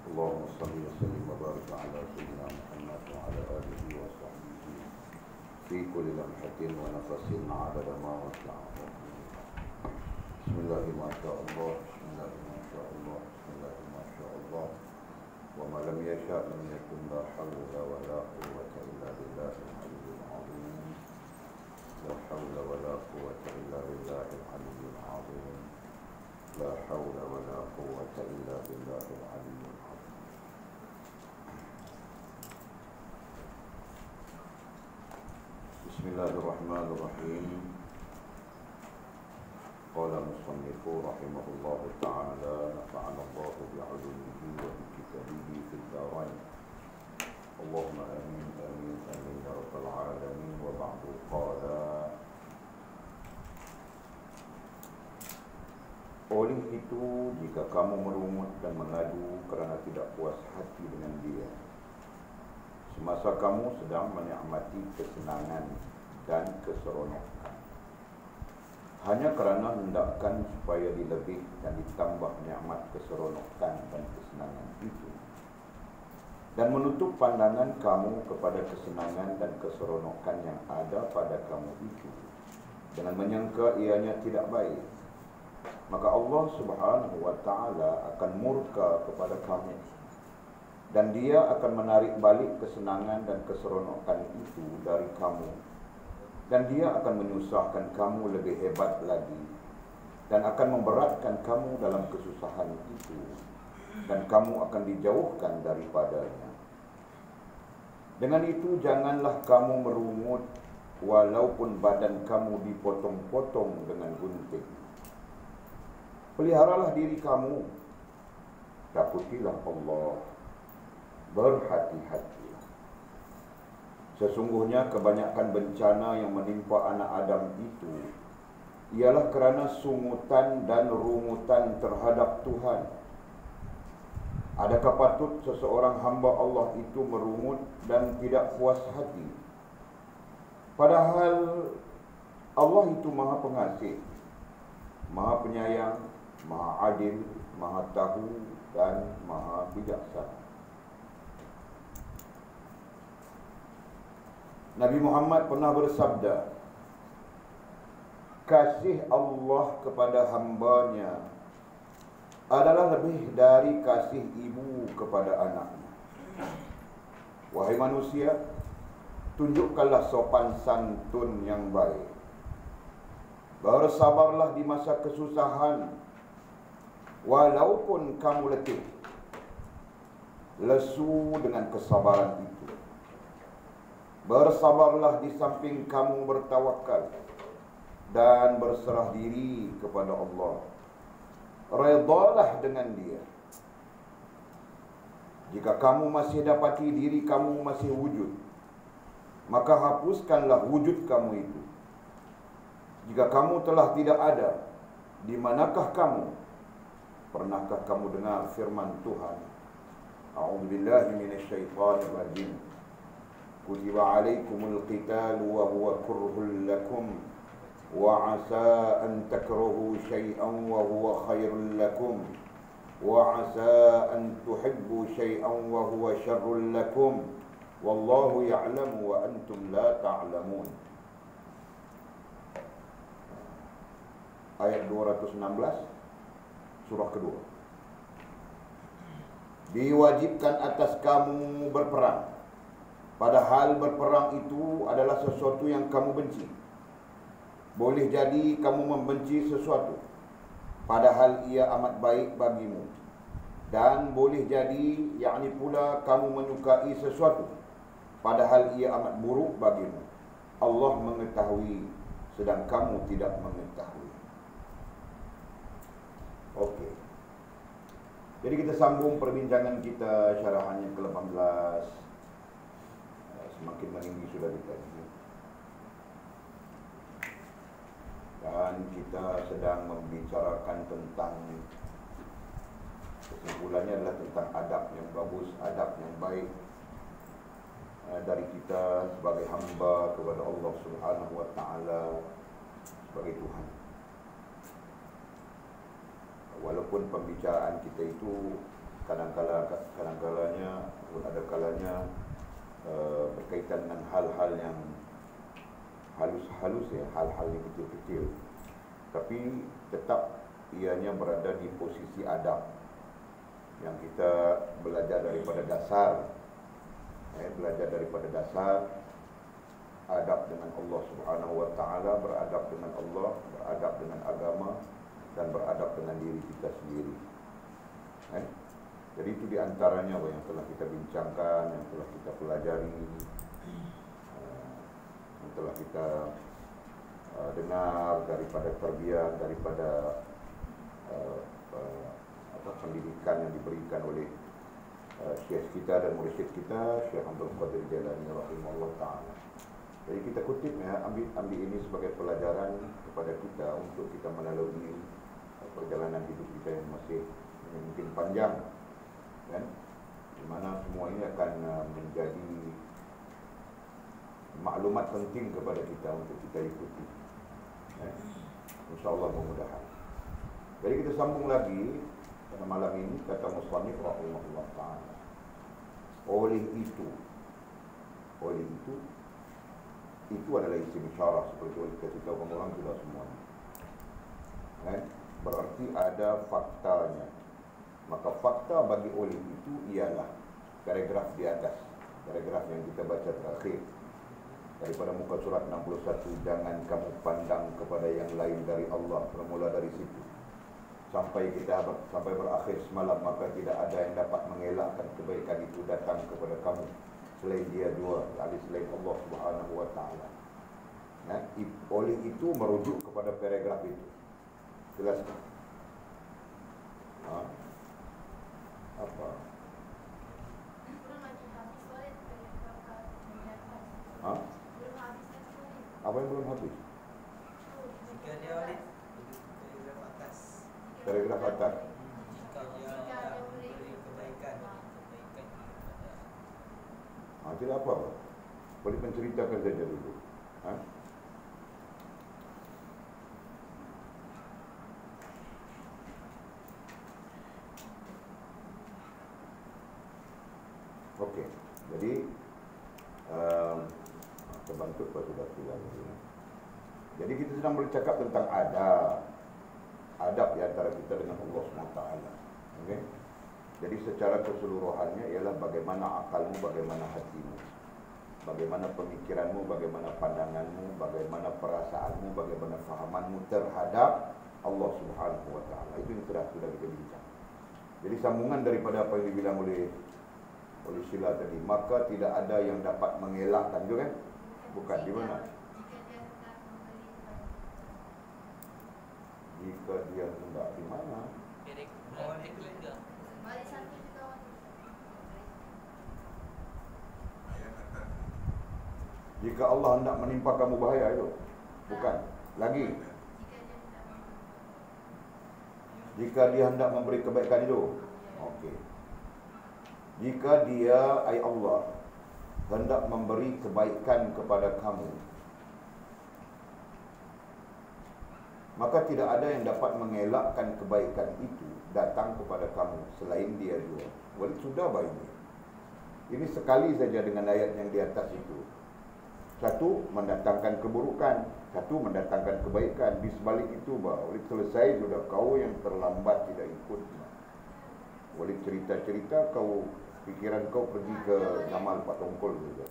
اللهم صل وسلم وبارك على سيدنا محمد وعلى آله وصحبه في كل لمحة ونفس عدد ما وسع. بسم الله ما شاء الله، بسم الله ما شاء الله، بسم الله ما شاء الله، وما لم يشاء لم يكن، لا حول ولا قوة إلا بالله العلي العظيم، لا حول ولا قوة إلا بالله العلي العظيم، لا حول ولا قوة إلا بالله العلي العظيم. بسم الله الرحمن الرحيم. قال المصنف رحمه الله تعالى: نفعنا الله بعلومه وبكتابه في الدارين. اللهم آمين آمين آمين يا رب العالمين. وبعد قال: oleh itu, jika kamu merungut dan mengadu kerana tidak puas hati dengan dia, semasa kamu sedang menikmati kesenangan dan keseronokan, hanya kerana hendakkan supaya dilebih dan ditambah nikmat keseronokan dan kesenangan itu, dan menutup pandangan kamu kepada kesenangan dan keseronokan yang ada pada kamu itu, dengan menyangka ianya tidak baik, maka Allah Subhanahu wa ta'ala akan murka kepada kamu, dan dia akan menarik balik kesenangan dan keseronokan itu dari kamu, dan dia akan menyusahkan kamu lebih hebat lagi, dan akan memberatkan kamu dalam kesusahan itu, dan kamu akan dijauhkan daripadanya. Dengan itu janganlah kamu merungut walaupun badan kamu dipotong-potong dengan gunting. Peliharalah diri kamu, takutilah Allah, berhati-hatilah. Sesungguhnya kebanyakan bencana yang menimpa anak Adam itu ialah kerana sungutan dan rungutan terhadap Tuhan. Adakah patut seseorang hamba Allah itu merungut dan tidak puas hati? Padahal Allah itu Maha Pengasih, Maha Penyayang, Maha Adil, Maha Tahu, dan Maha Bijaksana. Nabi Muhammad pernah bersabda, kasih Allah kepada hambanya adalah lebih dari kasih ibu kepada anaknya. Wahai manusia, tunjukkanlah sopan santun yang baik. Bersabarlah di masa kesusahan, walaupun kamu letih. Lesu dengan kesabaran itu. Bersabarlah di samping kamu bertawakal dan berserah diri kepada Allah. Redalah dengan dia. Jika kamu masih dapati diri kamu masih wujud, maka hapuskanlah wujud kamu itu. Jika kamu telah tidak ada, di manakah kamu? Pernahkah kamu dengar firman Tuhan? A'udzubillahi minasyaitonir rajim. Kutiba alaikumul qitalu wa huwa kurhul lakum wa 'asa an takrahu syai'an wa huwa khairul lakum wa 'asa an tuhibbu syai'an wa huwa syarrul lakum wallahu ya'lamu wa antum la ta'lamun. Ayat 216 surah kedua. Diwajibkan atas kamu berperang, padahal berperang itu adalah sesuatu yang kamu benci. Boleh jadi kamu membenci sesuatu, padahal ia amat baik bagimu. Dan boleh jadi, yakni pula kamu menyukai sesuatu, padahal ia amat buruk bagimu. Allah mengetahui, sedang kamu tidak mengetahui. Okey. Jadi kita sambung perbincangan kita, syarahan yang ke-18. Semakin meninggi sudah kita ini. Dan kita sedang membicarakan tentang, kesimpulannya adalah tentang adab yang bagus, adab yang baik dari kita sebagai hamba kepada Allah Subhanahu wa ta'ala, sebagai Tuhan. Walaupun pembicaraan kita itu kadang-kalanya pun ada kalanya berkaitan dengan hal-hal yang halus-halus ya, hal-hal yang kecil-kecil, tapi tetap ianya berada di posisi adab yang kita belajar daripada dasar, belajar daripada dasar adab dengan Allah Subhanahu wa taala, beradab dengan Allah, beradab dengan agama, dan beradab dengan diri kita sendiri. Jadi itu diantaranya yang telah kita bincangkan, yang telah kita pelajari, yang telah kita dengar daripada tarbiyah, daripada pendidikan yang diberikan oleh syekh kita dan mursyid kita, Syekh Abdul Qadir Jailani rahimahullah taala. Jadi kita kutip ya, ambil ini sebagai pelajaran kepada kita untuk kita melalui perjalanan hidup kita yang masih mungkin panjang, kan? Di mana semua ini akan menjadi maklumat penting kepada kita untuk kita ikuti. InsyaAllah mudah-mudahan. Jadi kita sambung lagi pada malam ini, kata musannif rahimahullah ta'ala. Oleh itu adalah isim isyarah, seperti yang kita tahu orang sudah semuanya. Berarti ada faktanya. Maka fakta bagi oleh itu ialah paragraf di atas, paragraf yang kita baca terakhir daripada muka surat 61. Jangan kamu pandang kepada yang lain dari Allah. Bermula dari situ sampai berakhir semalam, maka tidak ada yang dapat mengelakkan kebaikan itu datang kepada kamu selain dia dua, selain Allah Subhanahu wa taala. Oleh itu merujuk kepada paragraf itu. Jelas tak? Apa? Apa yang belum habis? Jika dia audit paragraf atas. Jika dia beri kebaikan Tidak apa? Boleh menceritakan saja dulu. Okey, jadi terbantu pada sudah silang. Jadi kita sedang bercakap tentang adab di antara kita dengan Allah SWT. Okay? Jadi secara keseluruhannya ialah bagaimana akalmu, bagaimana hatimu, bagaimana pemikiranmu, bagaimana pandanganmu, bagaimana perasaanmu, bagaimana fahamanmu terhadap Allah Subhanahu wa taala. Itu yang sudah kita bincang. Jadi sambungan daripada apa yang dibilang oleh sila tadi, maka tidak ada yang dapat mengelakkan juga kan? Bukan di mana? Jika dia hendak di mana? Jika Allah hendak menimpa kamu bahaya itu. Bukan. Lagi. Jika dia hendak memberi kebaikan itu. Okey. Jika dia, Allah, hendak memberi kebaikan kepada kamu, maka tidak ada yang dapat mengelakkan kebaikan itu datang kepada kamu selain dia dua. Wali sudah baik. Ini sekali saja dengan ayat yang di atas itu. Satu mendatangkan keburukan, satu mendatangkan kebaikan. Di sebalik itu, wali selesai sudah, kau yang terlambat tidak ikut. Wali cerita-cerita, kau pikiran kau pergi ke Jamal Pak Tongkol saja.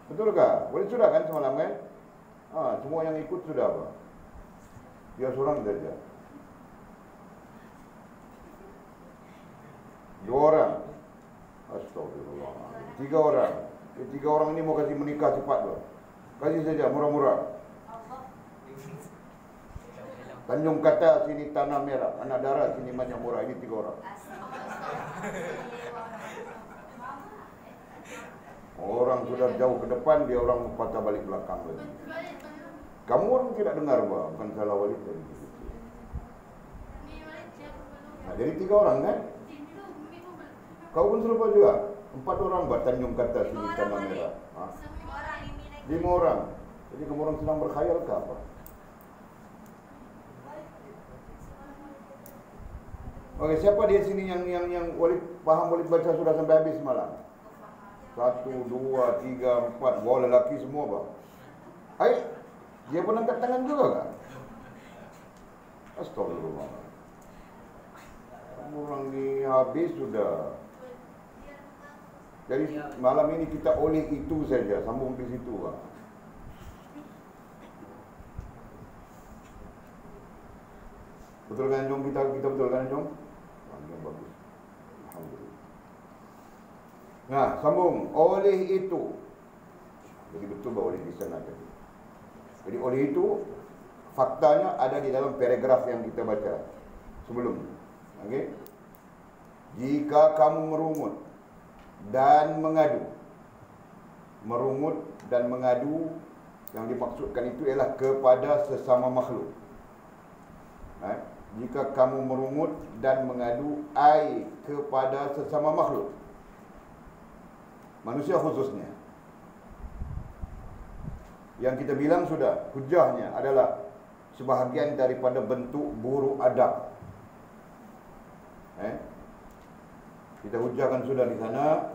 Betulkah? Wali sudah kan semalam kan? Semua yang ikut sudah apa? Dia seorang saja. 2 orang. Astagfirullah. 3 orang. 3 orang ini mau kasih menikah cepat tu. Kasih saja murah-murah. Tanjung Kata sini tanah merah, Anak Darah sini banyak murah. Ini 3 orang. Orang sudah jauh ke depan, dia orang patah balik belakang lagi. Kamu orang tidak dengar bah, bukan salah Walid tadi. Jadi 3 orang kan? Kau pun serupa juga. 4 orang bah, Tanjung Kata sini tanah merah. 5 orang. Jadi kamu orang sedang berkhayal ke apa? Okey, siapa di sini yang boleh faham, boleh baca surah sampai habis semalam? 1, 2, 3, 4. Wah, lelaki semua, bang. Hai, dia pun angkat tangan juga kan? Astagfirullah. Orang ni habis sudah. Jadi malam ini kita oleh itu saja, sambung di situ, bang. Betul kan, Jom? Kita betul kan, Jom? Yang bagus. Alhamdulillah. Nah, sambung. Oleh itu. Jadi betul bahawa oleh di sana tadi. Jadi oleh itu, faktanya ada di dalam paragraf yang kita baca sebelum. Okey? Jika kamu merungut dan mengadu. Merungut dan mengadu, yang dimaksudkan itu ialah kepada sesama makhluk. Jika kamu merungut dan mengadu kepada sesama makhluk, manusia khususnya, yang kita bilang sudah, hujahnya adalah sebahagian daripada bentuk buruk adab. Kita hujahkan sudah di sana,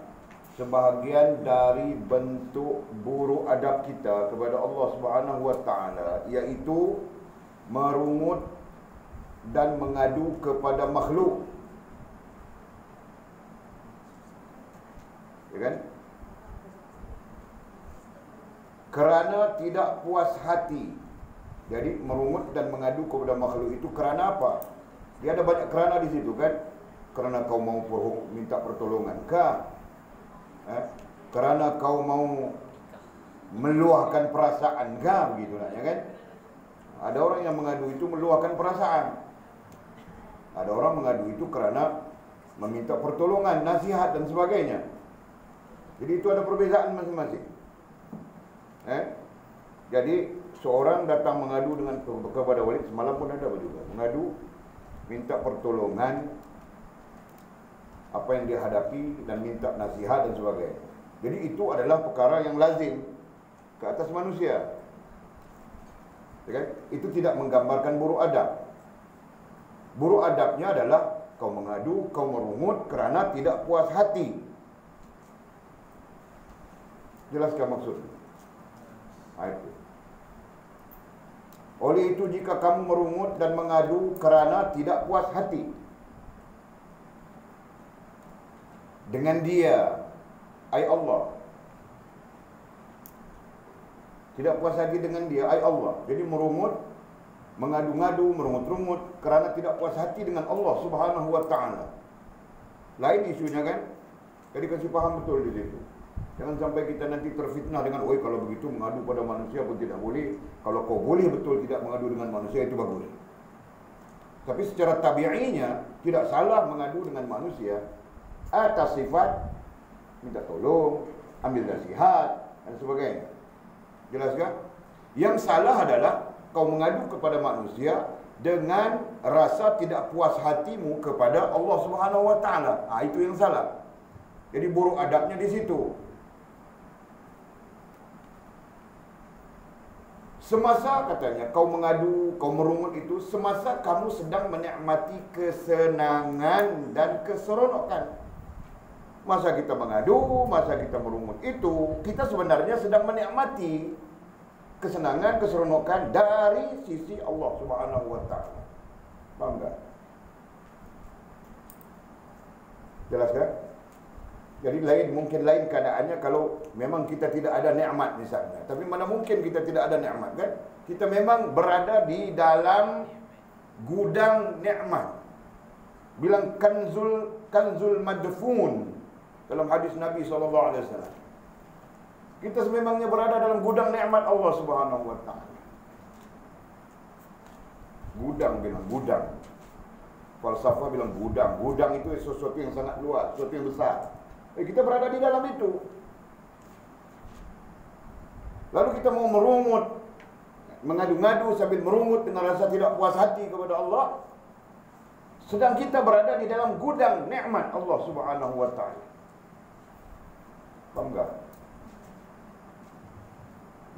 sebahagian dari bentuk buruk adab kita kepada Allah Subhanahu wa taala, iaitu merungut dan mengadu kepada makhluk. Ya kan? Kerana tidak puas hati. Jadi merungut dan mengadu kepada makhluk itu kerana apa? Dia ada banyak kerana di situ kan? Kerana kau mau minta pertolongan kah? Kerana kau mau meluahkan perasaan kah? Begitulah, ya kan? Ada orang yang mengadu itu meluahkan perasaan. Ada orang mengadu itu kerana meminta pertolongan, nasihat dan sebagainya. Jadi itu ada perbezaan masing-masing. Jadi seorang datang mengadu dengan kepada Walid, semalam pun ada juga mengadu, minta pertolongan apa yang dia hadapi dan minta nasihat dan sebagainya. Jadi itu adalah perkara yang lazim ke atas manusia. Ya kan? Itu tidak menggambarkan buruk adab. Buruk adabnya adalah kau mengadu, kau merungut kerana tidak puas hati. Jelaskan maksud? Itu. Oleh itu, jika kamu merungut dan mengadu kerana tidak puas hati dengan dia, Allah. Tidak puas hati dengan dia, Allah. Jadi merungut, mengadu-ngadu, merungut-rungut kerana tidak puas hati dengan Allah Subhanahu wa taala. Lain isunya kan? Jadi kasih paham betul di situ. Jangan sampai kita nanti terfitnah dengan, "Oi, kalau begitu mengadu pada manusia pun tidak boleh. Kalau kau boleh betul tidak mengadu dengan manusia, itu bagus." Tapi secara tabi'inya tidak salah mengadu dengan manusia atas sifat minta tolong, ambil nasihat dan sebagainya. Jelas kan? Yang salah adalah kau mengadu kepada manusia dengan rasa tidak puas hatimu kepada Allah Subhanahu wa taala. Itu yang salah. Jadi buruk adabnya di situ. Semasa katanya kau mengadu, kau merungut itu semasa kamu sedang menikmati kesenangan dan keseronokan. Masa kita mengadu, masa kita merungut itu, kita sebenarnya sedang menikmati kesenangan, keseronokan dari sisi Allah Subhanahu wa taala. Faham tak? Jelas kan? Jadi mungkin lain keadaannya kalau memang kita tidak ada nikmat misalnya. Tapi mana mungkin kita tidak ada nikmat kan? Kita memang berada di dalam gudang nikmat. Bilang kanzul madfun dalam hadis Nabi SAW. Kita sememangnya berada dalam gudang nikmat Allah Subhanahu wa taala. Gudang bilang gudang. Falsafah bilang gudang. Gudang itu sesuatu yang sangat luas, sesuatu yang besar. Kita berada di dalam itu. Lalu kita mau merungut, mengadu-ngadu sambil merungut dengan rasa tidak puas hati kepada Allah, sedang kita berada di dalam gudang nikmat Allah Subhanahu wa taala. Faham tak?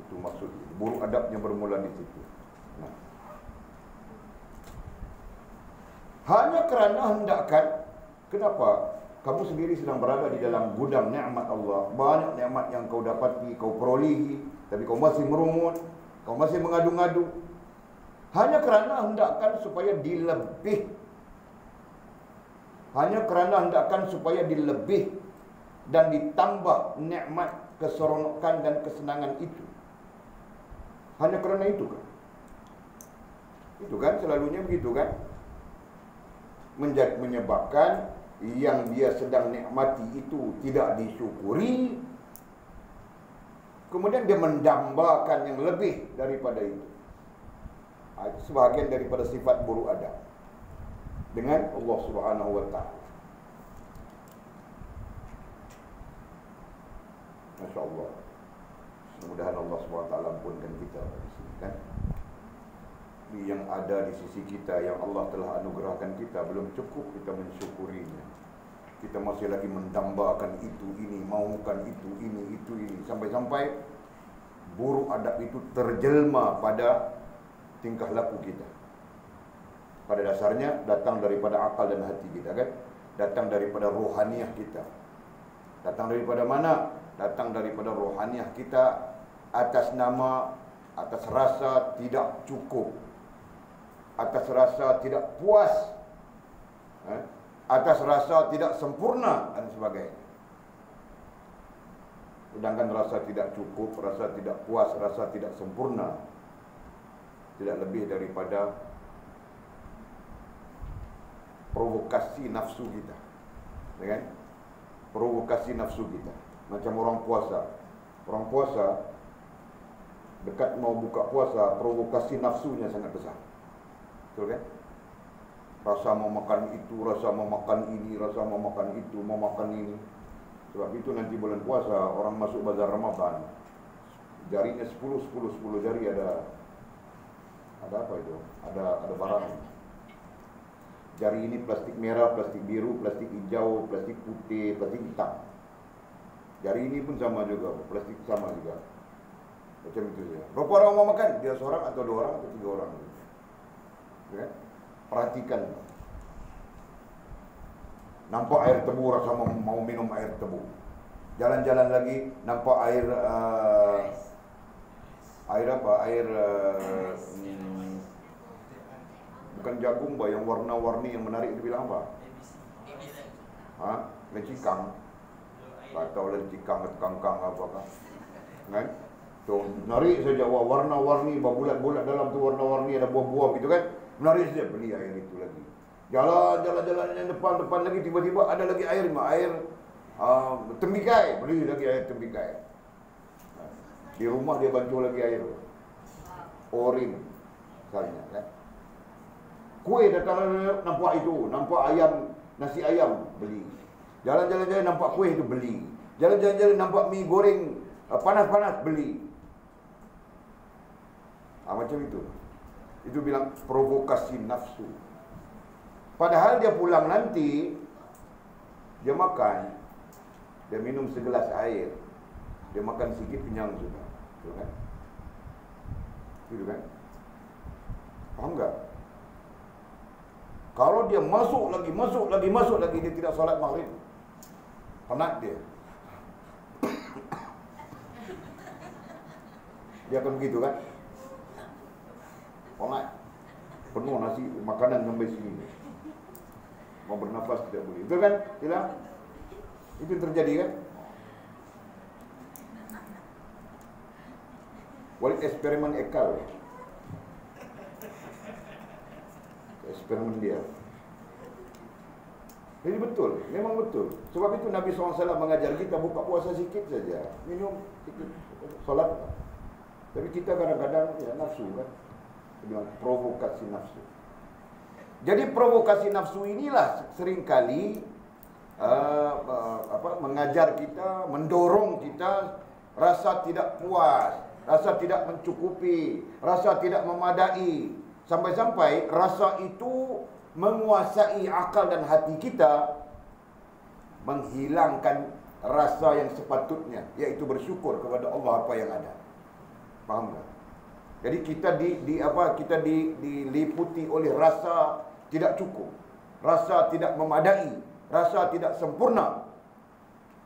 Itu maksud buruk adabnya bermula di situ. Hanya kerana hendakkan. Kenapa? Kamu sendiri sedang berada di dalam gudang nikmat Allah. Banyak nikmat yang kau dapati, kau perolehi, tapi kau masih merumut, kau masih mengadu-ngadu. Hanya kerana hendakkan supaya dilebih. Hanya kerana hendakkan supaya dilebih dan ditambah nikmat, keseronokan dan kesenangan itu. Hanya kerana itu kan? Itu kan selalunya begitu kan? Menyebabkan yang dia sedang nikmati itu tidak disyukuri, kemudian dia mendambakan yang lebih daripada itu. Itu sebahagian daripada sifat buruk adab dengan Allah Subhanahu wa ta'ala. Masya Allah. Mudah-mudahan Allah Subhanahu wa ta'ala ampunkan kita di sini kan. Yang ada di sisi kita, yang Allah telah anugerahkan kita, belum cukup kita mensyukurinya. Kita masih lagi mendambakan itu, ini, maukan itu, ini, sampai-sampai buruk adab itu terjelma pada tingkah laku kita. Pada dasarnya datang daripada akal dan hati kita kan, datang daripada rohaniah kita. Datang daripada mana? Datang daripada rohaniah kita atas nama, atas rasa tidak cukup, atas rasa tidak puas, atas rasa tidak sempurna dan sebagainya. Sedangkan rasa tidak cukup, rasa tidak puas, rasa tidak sempurna tidak lebih daripada provokasi nafsu kita, kan? Provokasi nafsu kita. Macam orang puasa. Orang puasa dekat mau buka puasa, provokasi nafsunya sangat besar. Betul kan? Rasa mau makan itu, rasa mau makan ini, rasa mau makan itu, mau makan ini. Sebab itu nanti bulan puasa orang masuk bazar Ramadan, jarinya 10 jari ada apa itu? Ada barang. Jari ini plastik merah, plastik biru, plastik hijau, plastik putih, plastik hitam. Jari ini pun sama juga, plastik sama juga. Macam itu saja. Berapa orang mau makan? Dia seorang atau 2 orang atau 3 orang. Ya? Perhatikan. Nampak air tebu, rasa mau minum air tebu. Jalan-jalan lagi, nampak air apa? Bukan jagung, yang warna-warni yang menarik, dibilang apa? Lencikang. Atau lencikang atau kangkang apakah? Kan? So, menarik saja, warna-warni, bulat-bulat dalam tu warna-warni, ada buah-buah gitu kan. Menarik saja, beli air itu lagi. Jalan-jalan yang depan lagi, tiba-tiba ada lagi air tembikai, beli lagi air tembikai. Di rumah dia bantu lagi air orin misalnya kan. Kuih datang, nampak itu, nampak ayam, nasi ayam, beli. Jalan-jalan nampak kuih itu, beli. Jalan-jalan nampak mie goreng panas-panas, beli. Macam itu. Itu bilang provokasi nafsu. Padahal dia pulang nanti, dia makan, dia minum segelas air, dia makan sikit kenyang sudah. Betul kan? Betul kan? Faham tak? Kalau dia masuk lagi, dia tidak solat maghrib, penat dia. Dia akan begitu kan? Penat, penuh nasi, makanan sampai sini. Mau bernafas tidak boleh. Betul kan? Tidak? Itu yang terjadi kan? Walid eksperimen Ekal. Eksperimen dia. Jadi betul, memang betul. Sebab itu Nabi SAW mengajar kita buka puasa sikit saja, minum sikit, solat. Tapi kita kadang-kadang ya nafsu kan, bilang provokasi nafsu. Jadi provokasi nafsu inilah seringkali mengajar kita, mendorong kita rasa tidak puas, rasa tidak mencukupi, rasa tidak memadai, sampai-sampai rasa itu menguasai akal dan hati kita, menghilangkan rasa yang sepatutnya, yaitu bersyukur kepada Allah apa yang ada. Faham tak? Jadi kita diliputi oleh rasa tidak cukup, rasa tidak memadai, rasa tidak sempurna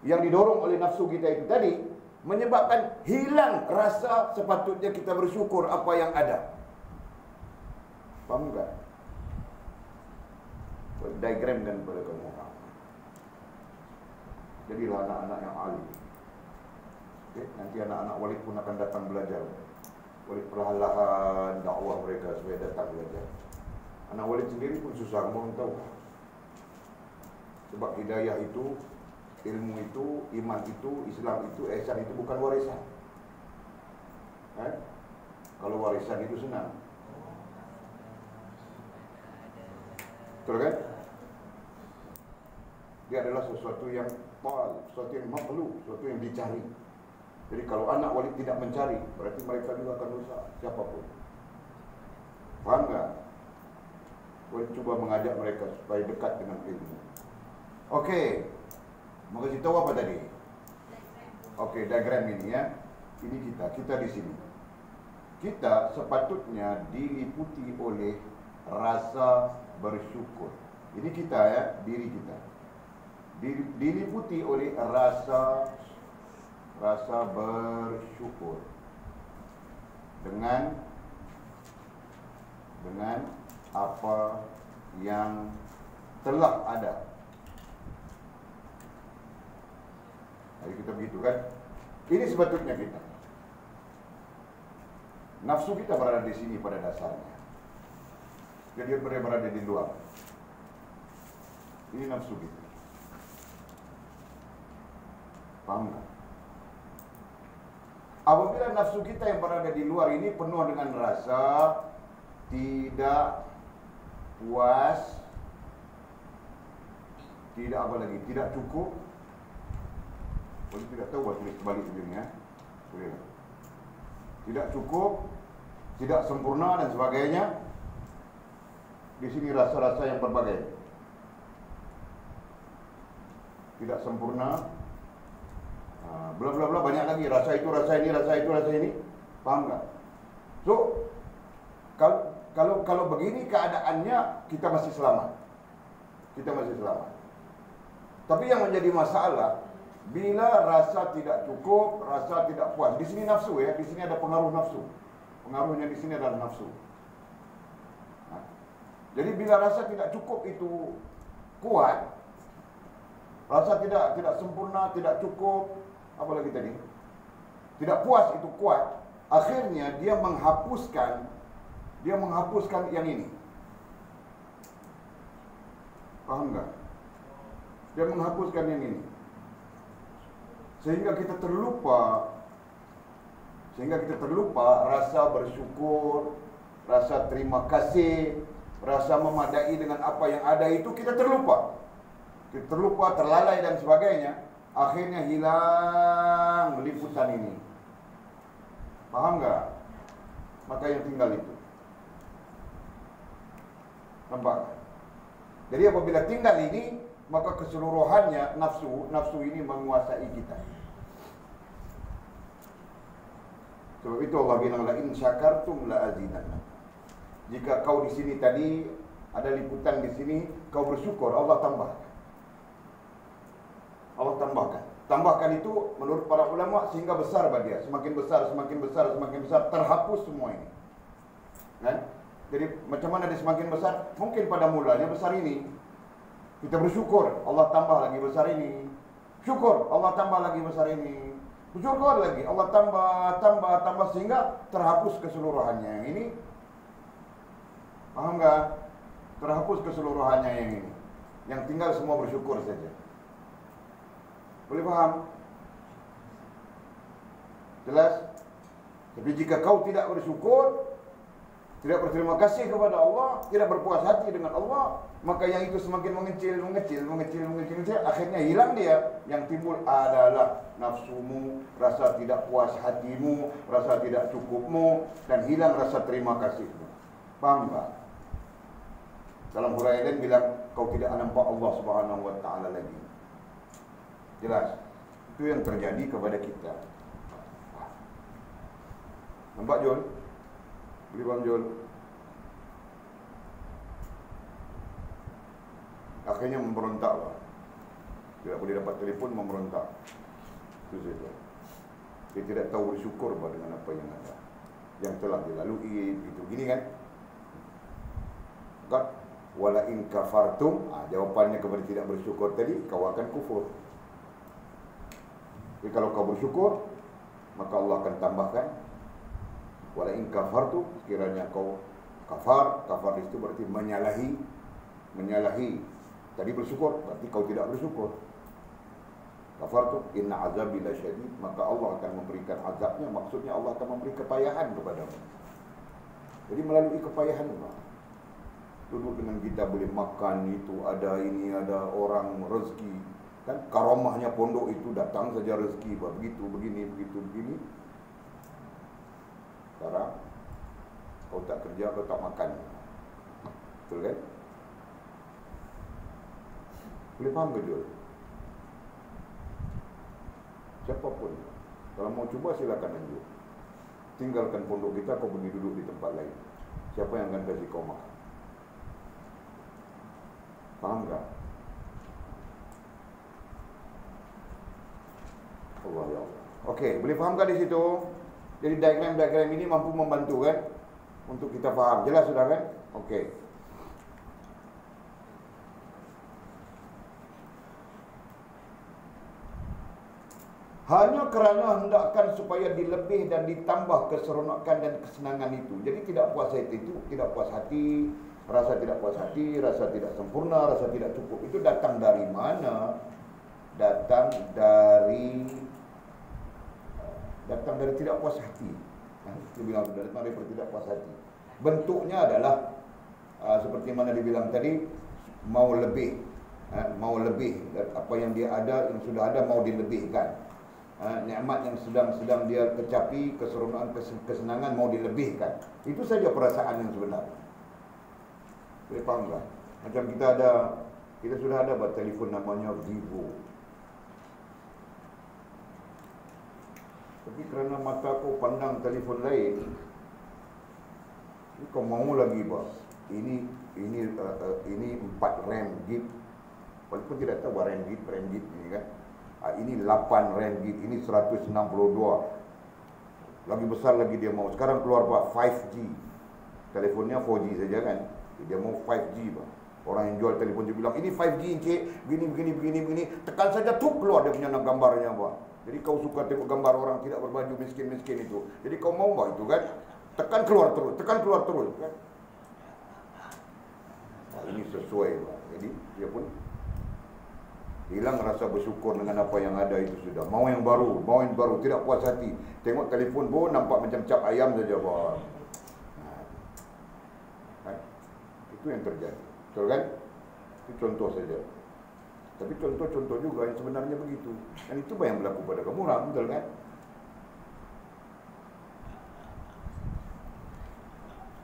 yang didorong oleh nafsu kita itu tadi, menyebabkan hilang rasa sepatutnya kita bersyukur apa yang ada. Faham tak? Diagramkan kepada kamu. Jadilah anak-anak yang alim. Okay? Nanti anak-anak Walid pun akan datang belajar. Walid perlahan-lahan dakwah mereka supaya datang belajar. Anak Walid sendiri pun susah, kamu tahu. Sebab hidayah itu, ilmu itu, iman itu, Islam itu, ihsan itu bukan warisan. Kalau warisan itu senang. Betul kan? Dia adalah sesuatu yang sesuatu yang maklum, sesuatu yang dicari. Jadi kalau anak Walid tidak mencari, berarti mereka juga akan rusak, siapapun. Faham tak? Walid cuba mengajak mereka supaya dekat dengan ilmu. Okey, mau kasih tahu apa tadi? Okey, diagram ini ya. Ini kita di sini. Kita sepatutnya diliputi oleh rasa bersyukur. Ini kita ya, diri kita. Diliputi oleh rasa bersyukur dengan apa yang telah ada. Jadi kita begitu kan? Ini sebetulnya kita. Nafsu kita berada di sini pada dasarnya. Jadi dia berada di luar. Ini nafsu kita. Paham tak? Apabila nafsu kita yang berada di luar ini penuh dengan rasa tidak puas, tidak apa lagi, tidak cukup. Boleh tidak tahu buat tulis balik begini ya. Boleh. Tidak cukup, tidak sempurna dan sebagainya. Di sini rasa-rasa yang berbagai. Tidak sempurna, bla bla bla, banyak lagi, rasa itu, rasa ini, rasa itu, rasa ini. Paham tak? So, kalau begini keadaannya, kita masih selamat. Kita masih selamat. Tapi yang menjadi masalah, bila rasa tidak cukup, rasa tidak puas. Di sini nafsu ya, di sini ada pengaruh nafsu. Pengaruhnya di sini adalah nafsu. Jadi bila rasa tidak cukup itu kuat, rasa tidak sempurna, tidak cukup, apa lagi tadi? Tidak puas itu kuat, akhirnya dia menghapuskan yang ini. Paham enggak? Dia menghapuskan yang ini. Sehingga kita terlupa rasa bersyukur, rasa terima kasih, rasa memadai dengan apa yang ada itu kita terlupa. Kita terlupa, terlalai dan sebagainya. Akhirnya hilang liputan ini. Paham enggak? Maka yang tinggal itu. Nampak? Jadi apabila tinggal ini, maka keseluruhannya nafsu ini menguasai kita. Sebab itu Allah bilang, la in syakartum la azidannakum. Jika kau di sini tadi ada liputan di sini, kau bersyukur, Allah tambahkan. Allah tambahkan. Tambahkan itu menurut para ulama sehingga besar bagi dia, semakin besar, terhapus semua ini. Kan? Jadi macam mana dia semakin besar? Mungkin pada mulanya besar ini. Kita bersyukur, Allah tambah lagi besar ini. Syukur, Allah tambah lagi besar ini. Bersyukur lagi, Allah tambah sehingga terhapus keseluruhannya yang ini. Paham enggak? Terhapus keseluruhannya yang ini. Yang tinggal semua bersyukur saja. Boleh paham? Jelas? Tapi jika kau tidak bersyukur, tidak berterima kasih kepada Allah, tidak berpuas hati dengan Allah, maka yang itu semakin mengecil, akhirnya hilang dia. Yang timbul adalah nafsumu, rasa tidak puas hatimu, rasa tidak cukupmu, dan hilang rasa terima kasihmu. Paham tak? Dalam huraian lain bilang, kau tidak nampak Allah Subhanahu wa taala lagi. Jelas? Itu yang terjadi kepada kita. Nampak Jol? Boleh Bang Jol? Akhirnya memberontak lah. Tidak boleh dapat telefon, memberontak. Itu saja. Dia tidak tahu bersyukur dengan apa yang ada, yang telah dilalui. Itu gini kan? Kan? Wala in kafartum, jawapannya kepada tidak bersyukur tadi, kau akan kufur. Jadi kalau kau bersyukur, maka Allah akan tambahkan wala in kafartum, sekiranya kau kafar itu berarti menyalahi. Tadi bersyukur, berarti kau tidak bersyukur. Kafartum inna azabi lasyadid, maka Allah akan memberikan azabnya, maksudnya Allah akan memberi kepayahan kepadamu. Jadi melalui kepayahan Allah. Duduk dengan kita boleh makan, itu ada ini, ada orang rezeki. Kan karamahnya pondok itu datang saja rezeki, begitu, begini. Sekarang kau tak kerja, kau tak makan. Betul kan? Boleh faham ke Jul? Siapapun, kalau mau cuba silakan lanjut. Tinggalkan pondok kita, kau pergi duduk di tempat lain. Siapa yang akan kasih kau makan? Faham tak? Allah ya Allah. Okey, boleh fahamkan di situ? Jadi diagram ini mampu membantu kan untuk kita faham. Jelas sudah kan? Okey. Hanya kerana hendakkan supaya dilebih dan ditambah keseronokan dan kesenangan itu. Jadi tidak puas hati, rasa tidak puas hati, rasa tidak sempurna, rasa tidak cukup. Itu datang dari mana? Datang dari tidak puas hati. Dia bilang sudah datang dari tidak puas hati. Bentuknya adalah seperti mana dibilang tadi, mau lebih, apa yang dia ada, yang sudah ada mau dilebihkan. Nikmat yang sedang dia kecapi, keseronokan, kesenangan mau dilebihkan. Itu saja perasaan yang sebenarnya. Boleh faham tak? Macam kita sudah ada buat telefon namanya Vivo. Tapi kerana mata kau pandang telefon lain, kau mau lagi bos. Ini 4 RAM gig. Walaupun tidak tahu RAM gig ini kan. Ini 8 RAM gig, ini 162. Lagi besar lagi dia mau. Sekarang keluar Pak 5G. Telefonnya 4G saja kan. Dia mau 5G Pak. Orang yang jual telefon dia bilang, ini 5G encik, begini. Tekan saja tuh keluar dia punya gambarnya Pak. Jadi kau suka tengok gambar orang tidak berbaju miskin-miskin itu. Jadi kau mau Pak itu kan. Tekan keluar terus kan. Nah, ini sesuai Pak. Jadi dia pun hilang rasa bersyukur dengan apa yang ada itu sudah. Mau yang baru, tidak puas hati. Tengok telefon pun nampak macam cap ayam saja Pak. Nah, itu yang terjadi. Betul kan? Itu contoh saja. Tapi contoh-contoh juga yang sebenarnya begitu. Dan itu yang berlaku pada kamu orang, betul kan?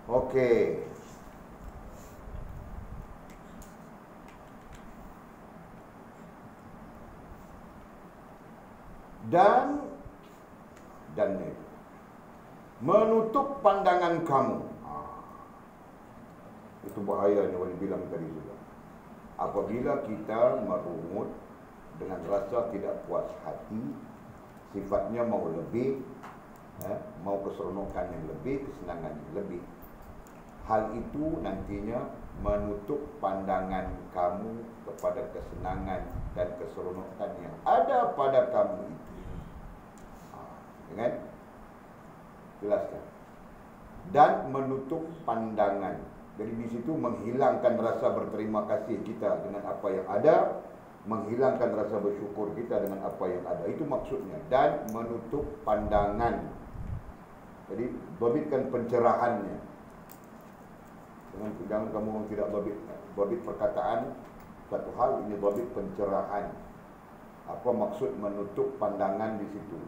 Okey. Dan menutup pandangan kamu. Itu bahayanya Wali bilang tadi juga. Apabila kita merungut dengan rasa tidak puas hati, sifatnya mau lebih, mau keseronokan yang lebih, kesenangan yang lebih. Hal itu nantinya menutup pandangan kamu kepada kesenangan dan keseronokan yang ada pada kamu itu. Kan? Jelaskan. Dan menutup pandangan. Jadi di situ menghilangkan rasa berterima kasih kita dengan apa yang ada, menghilangkan rasa bersyukur kita dengan apa yang ada. Itu maksudnya. Dan menutup pandangan. Jadi babitkan pencerahannya. Jangan kamu tidak babit perkataan satu hal, ini babit pencerahan. Apa maksud menutup pandangan di situ?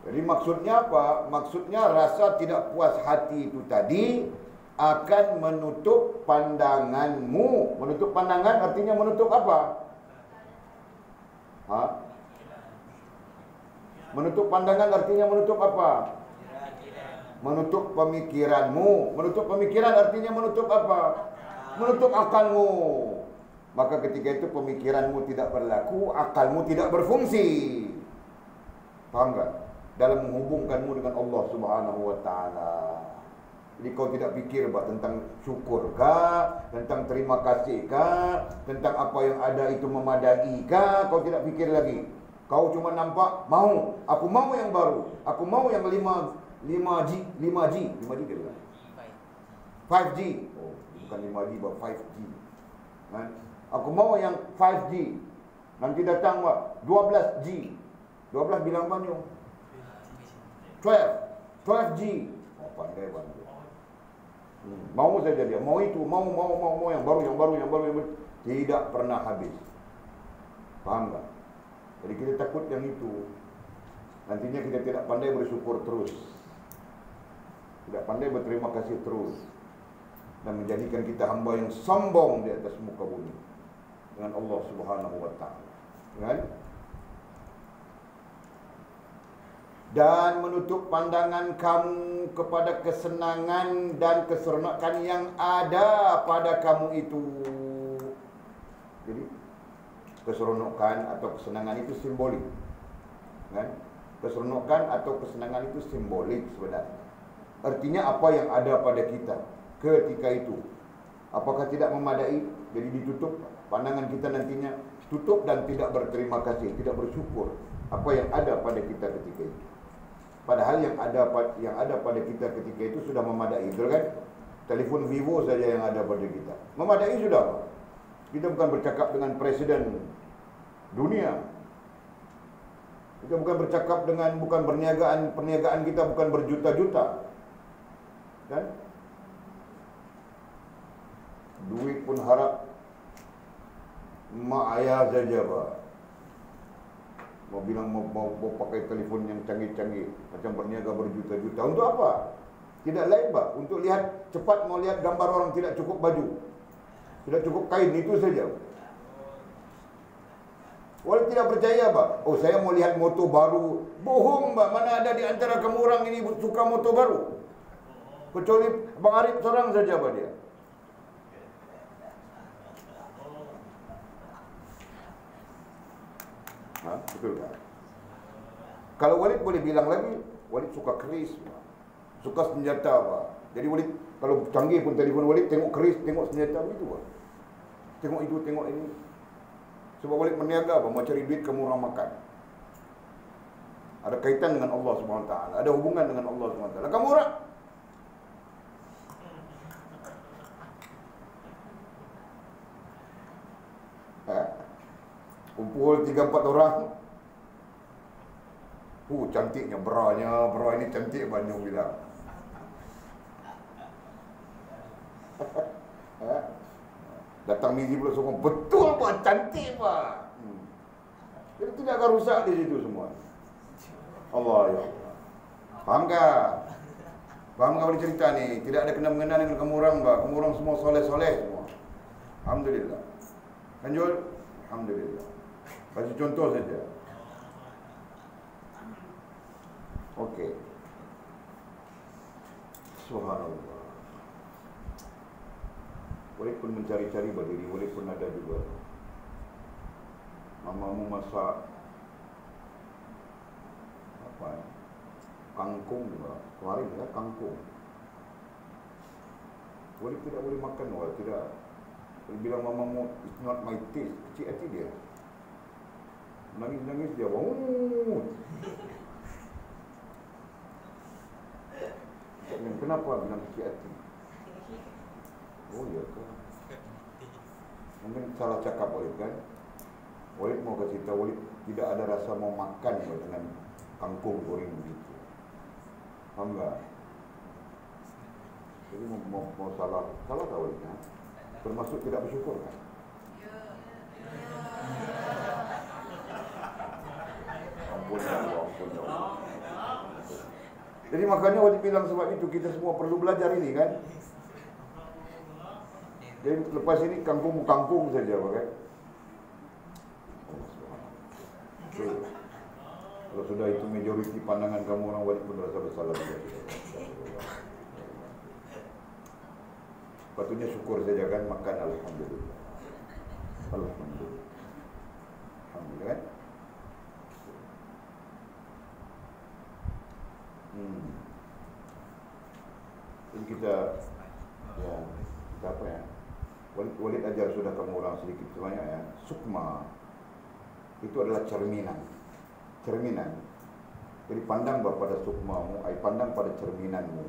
Jadi maksudnya apa? Maksudnya rasa tidak puas hati itu tadi akan menutup pandanganmu. Menutup pandangan artinya menutup apa? Menutup pandangan artinya menutup apa? Menutup pemikiranmu. Menutup pemikiran artinya menutup apa? Menutup akalmu. Maka ketika itu pemikiranmu tidak berlaku, akalmu tidak berfungsi. Faham tak? Dalam menghubungkanmu dengan Allah Subhanahu wa taala. Jadi kau tidak fikir tentang syukur kah, tentang terima kasih kah, tentang apa yang ada itu memadai kah, kau tidak fikir lagi. Kau cuma nampak mau, aku mau yang baru, aku mau yang 5G kira 5G. Oh, bukan 5G, but 5G. Kan? Aku mau yang 5G. Nanti datang 12G. 12 bilang banyak. 12G. Oh, pandai banget. Mau saja dia, mau itu, mau yang baru. Tidak pernah habis. Faham tak? Jadi kita takut yang itu. Nantinya kita tidak pandai bersyukur terus, tidak pandai berterima kasih terus, dan menjadikan kita hamba yang sombong di atas muka bumi dengan Allah Subhanahu wa taala. Kan? Dan menutup pandangan kamu kepada kesenangan dan keseronokan yang ada pada kamu itu. Jadi keseronokan atau kesenangan itu simbolik, kan? Keseronokan atau kesenangan itu simbolik sebenarnya. Artinya apa yang ada pada kita ketika itu. Apakah tidak memadai? Jadi ditutup pandangan kita nantinya, tutup dan tidak berterima kasih, tidak bersyukur apa yang ada pada kita ketika itu. Padahal yang ada pada kita ketika itu sudah memadai, betul kan? Telefon Vivo saja yang ada pada kita, memadai sudah. Kita bukan bercakap dengan presiden dunia. Kita bukan bercakap dengan, bukan perniagaan kita bukan berjuta-juta. Kan? Duit pun harap mak ayah saja, Pak. Mau bilang mau pakai telefon yang canggih-canggih, macam berniaga berjuta-juta. Untuk apa? Tidak lain, Pak. Untuk lihat cepat, mau lihat gambar orang, tidak cukup baju, tidak cukup kain, itu saja. Walau tidak percaya, Pak. Oh, saya mau lihat motor baru. Bohong, Pak. Mana ada di antara kamu orang ini suka motor baru? Kecuali Bang Arif seorang saja, Pak, dia. Betul kan? Kalau Walid boleh bilang lagi, Walid suka keris, suka senjata, Pak. Jadi Walid kalau canggih pun telefon Walid, tengok keris, tengok senjata begitu, Pak. Tengok itu, tengok ini. Sebab Walid berniaga, Pak, mau cari duit kamu orang makan. Ada kaitan dengan Allah Subhanahu wa taala, ada hubungan dengan Allah Subhanahu wa taala. Kamu orang kumpul 3-4 orang. Cantiknya bra ini cantik, banyak bilang. Datang misi pula semua, betul, Pak, cantik, Pak. Jadi tidak akan rusak di situ semua. Allah, ya Allah. Faham tak? Faham tak boleh cerita ni? Tidak ada kena-mengena dengan kamu orang, Pak. Kamu orang semua soleh-soleh semua. Alhamdulillah. Kan Jul? Alhamdulillah. Bagi contoh saja. Okey. Subhanallah. Walid pun mencari-cari berdiri. Walid pun ada juga. Mamamu masak apa ya? Kangkung juga. Kemarin ya, kangkung. Walid tidak boleh makan, Walid tidak. Dia bilang mamamu, it's not my taste. Kecil hati dia. Nangis-nangis dia. Kenapa bilang kecil hati? Oh ya kan. Mungkin salah cakap Walid kan. Walid mau kasih tahu, Walid tidak ada rasa mau makan dengan kangkung goreng begitu. Faham tak? Jadi mau salah tak Walid kan? Termasuk tidak bersyukur kan? Ampun ya Allah, ampun ya Allah. Jadi makanya Walid bilang sebab itu kita semua perlu belajar ini kan. Jadi lepas ini kangkung saja, kan? Okay. Kalau sudah itu majoriti pandangan kamu, orang wali pun rasa bersalah juga. Patutnya syukur saja kan, makan alhamdulillah. Alhamdulillah. Alhamdulillah kan? Jadi kita apa ya? Walid ajar sudah kamu orang sedikit sebanyak ya. Sukma itu adalah cerminan. Jadi pandang pada sukmamu, pandang pada cerminanmu.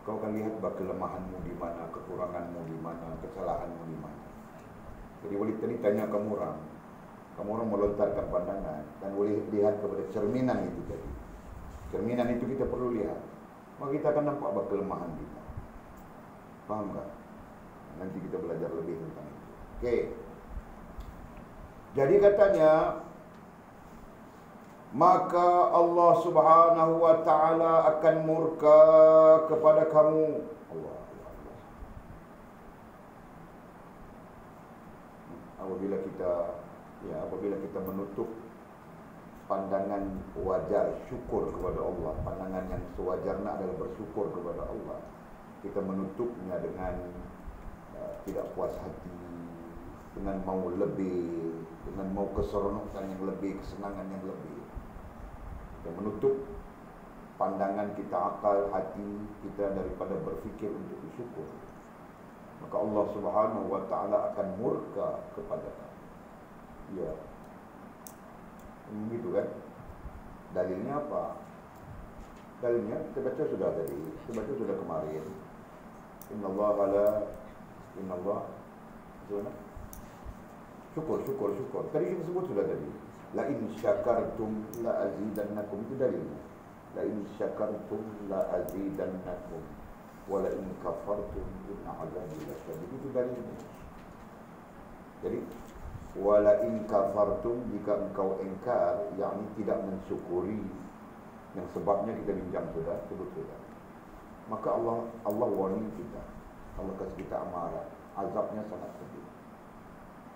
Kau akan lihat kelemahanmu di mana, kekuranganmu di mana, kesalahanmu di mana. Jadi Walid tadi tanya kamu orang melontarkan pandangan dan boleh lihat kepada cerminan itu tadi. Cerminan itu kita perlu lihat. Maka kita akan nampak kelemahan kita. Faham tak? Nanti kita belajar lebih tentang itu. Okey. Jadi katanya, maka Allah Subhanahu wa taala akan murka kepada kamu. Allah. Apabila kita menutup pandangan wajar syukur kepada Allah, pandangan yang sewajarnya adalah bersyukur kepada Allah. Kita menutupnya dengan tidak puas hati, dengan mau lebih, dengan mau keseronokan yang lebih, kesenangan yang lebih. Kita menutup pandangan kita, akal, hati kita daripada berfikir untuk bersyukur. Maka Allah Subhanahu wa taala akan murka kepada kamu. Ya. Begitu kan? Dalilnya apa? Dalilnya kita baca sudah tadi, kita baca sudah kemarin. Innallaha syukur. Tadi kita sebut sudah tadi. La in syakartum la azidannakum, itu dalilnya. La in syakartum la azidannakum wa la in kafartum inna azabi lasyadid, itu dalilnya. Jadi wala in kafartum, jika engkau engkar, yakni tidak mensyukuri, yang sebabnya kita bincang sudah, sebut sudah. Maka Allah warning kita, Allah kasih kita amaran, azabnya sangat pedih.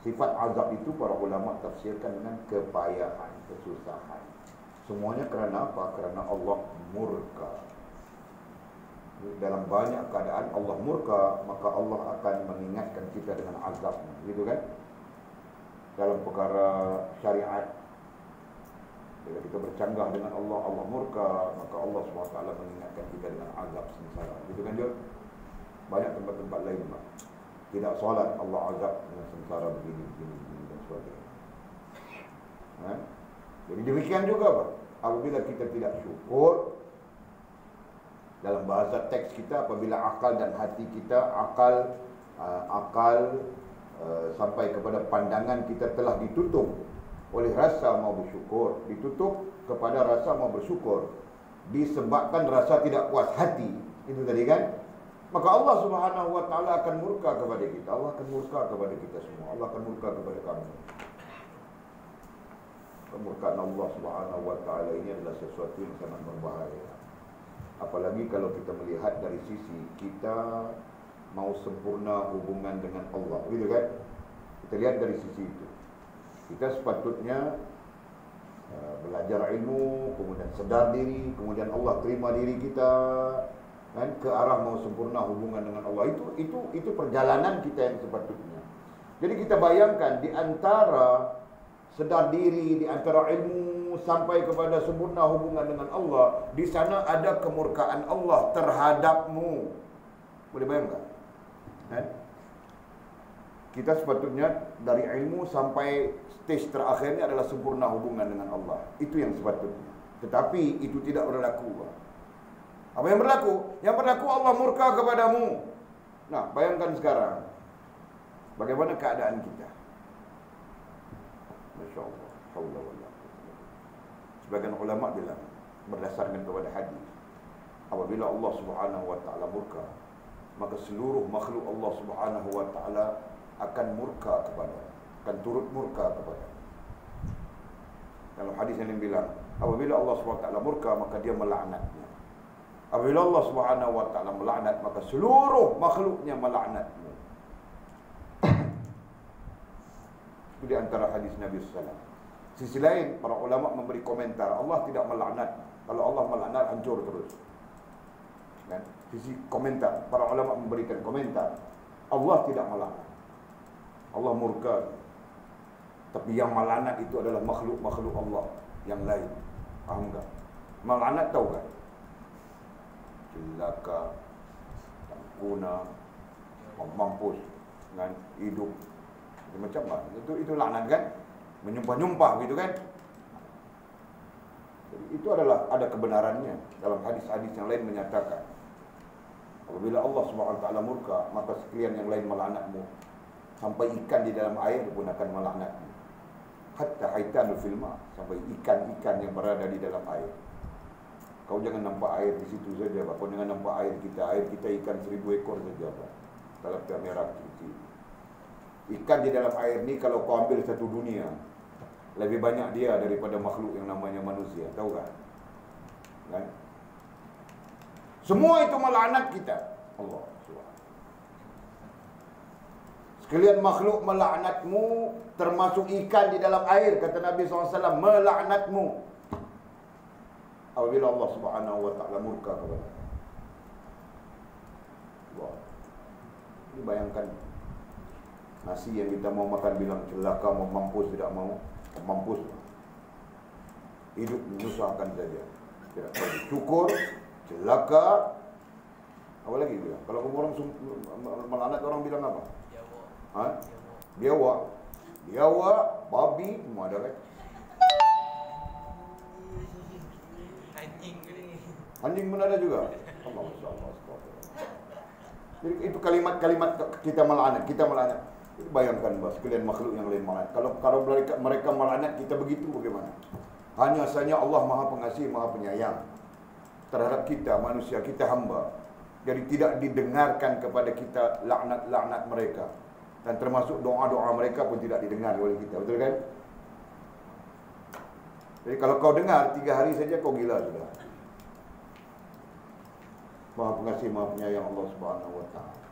Sifat azab itu para ulama tafsirkan dengan kepayahan, kesusahan. Semuanya kerana apa? Kerana Allah murka. Dalam banyak keadaan Allah murka, maka Allah akan mengingatkan kita dengan azabnya, gitu kan? Dalam perkara syariat, bila kita bercanggah dengan Allah, Allah murka, maka Allah SWT mengingatkan kita dengan azab sengsara. Gitu kan Jod? Banyak tempat-tempat lain Pak. Tidak solat, Allah azab dengan sengsara begini dan sebagainya. Jadi demikian juga Pak. Apabila kita tidak syukur, dalam bahasa teks kita, apabila akal dan hati kita, sampai kepada pandangan kita telah ditutup oleh rasa mau bersyukur, ditutup kepada rasa mau bersyukur disebabkan rasa tidak puas hati, itu tadi kan, maka Allah Subhanahu wa taala akan murka kepada kita. Allah akan murka kepada kita semua. Allah akan murka kepada kamu. Kemurkaan Allah Subhanahu wa taala ini adalah sesuatu yang sangat berbahaya. Apalagi kalau kita melihat dari sisi kita mau sempurna hubungan dengan Allah, gitu kan? Kita lihat dari sisi itu. Kita sepatutnya belajar ilmu, kemudian sedar diri, kemudian Allah terima diri kita, kan, ke arah mau sempurna hubungan dengan Allah. Itu perjalanan kita yang sepatutnya. Jadi kita bayangkan di antara sedar diri, di antara ilmu sampai kepada sempurna hubungan dengan Allah, di sana ada kemurkaan Allah terhadapmu. Boleh bayangkan? Kan? Kita sepatutnya dari ilmu sampai stage terakhirnya adalah sempurna hubungan dengan Allah. Itu yang sepatutnya. Tetapi itu tidak berlaku. Apa yang berlaku? Yang berlaku Allah murka kepadamu. Nah, bayangkan sekarang bagaimana keadaan kita. Masya Allah. Sebagian ulama bilang berdasarkan kepada hadis, apabila Allah Subhanahu wa taala murka, maka seluruh makhluk Allah Subhanahu wa taala akan murka kepada, akan turut murka kepada. Dalam hadis yang bilang, apabila Allah Subhanahu wa taala murka, maka dia melaknatnya. Apabila Allah Subhanahu wa taala melaknat, maka seluruh makhluknya melaknatnya. Itu di antara hadis Nabi sallallahu alaihi wasallam. Sisi lain, para ulama memberi komentar, Allah tidak melaknat. Kalau Allah melaknat, hancur terus. Kan? Sisi komentar, para ulama memberikan komentar, Allah tidak melaknat. Allah murka. Tapi yang melaknat itu adalah makhluk-makhluk Allah yang lain. Faham tak? Melaknat tahu kan? Celaka, tak guna, mampus, dengan hidup. Macam mana? Itu laknat kan? Menyumpah-nyumpah gitu kan. Jadi itu adalah ada kebenarannya. Dalam hadis-hadis yang lain menyatakan, apabila Allah SWT murka, maka sekalian yang lain melaknatmu. Sampai ikan di dalam air pun akan melaknatmu. Hatta haitanul filma, sampai ikan-ikan yang berada di dalam air. Kau jangan nampak air di situ saja, Pak. Kau jangan nampak air kita ikan 1000 ekor saja, Pak. Talapia merah kecil. Ikan di dalam air ni kalau kau ambil satu dunia, lebih banyak dia daripada makhluk yang namanya manusia. Tahu kan? Kan? Semua itu melaknat kita. Allah SWT. Sekalian makhluk melaknatmu, termasuk ikan di dalam air, kata Nabi SAW, melaknatmu. Apabila Allah SWT murka kepada. Wah. Ini bayangkan, nasi yang kita mau makan bilang celaka, mau mampus, tidak mau mampus. Hidup menyusahkan saja. Tidak tahu syukur, celaka. Apa lagi bilang? Kalau orang melaknat orang bilang apa? Ha? Biawa, babi, semua ada kan? Anjing pun ada juga. Allah. Jadi itu kalimat-kalimat kita melaknat. Bayangkan bos, sekalian makhluk yang lain melaknat. Kalau mereka melaknat kita begitu bagaimana? Hanya saja Allah Maha Pengasih, Maha Penyayang terhadap kita, manusia, kita hamba. Jadi tidak didengarkan kepada kita laknat-laknat mereka. Dan termasuk doa-doa mereka pun tidak didengar oleh kita. Betul kan? Jadi kalau kau dengar 3 hari saja kau gila sudah. Maha Pengasih, Maha Penyayang Allah Subhanahu wa taala.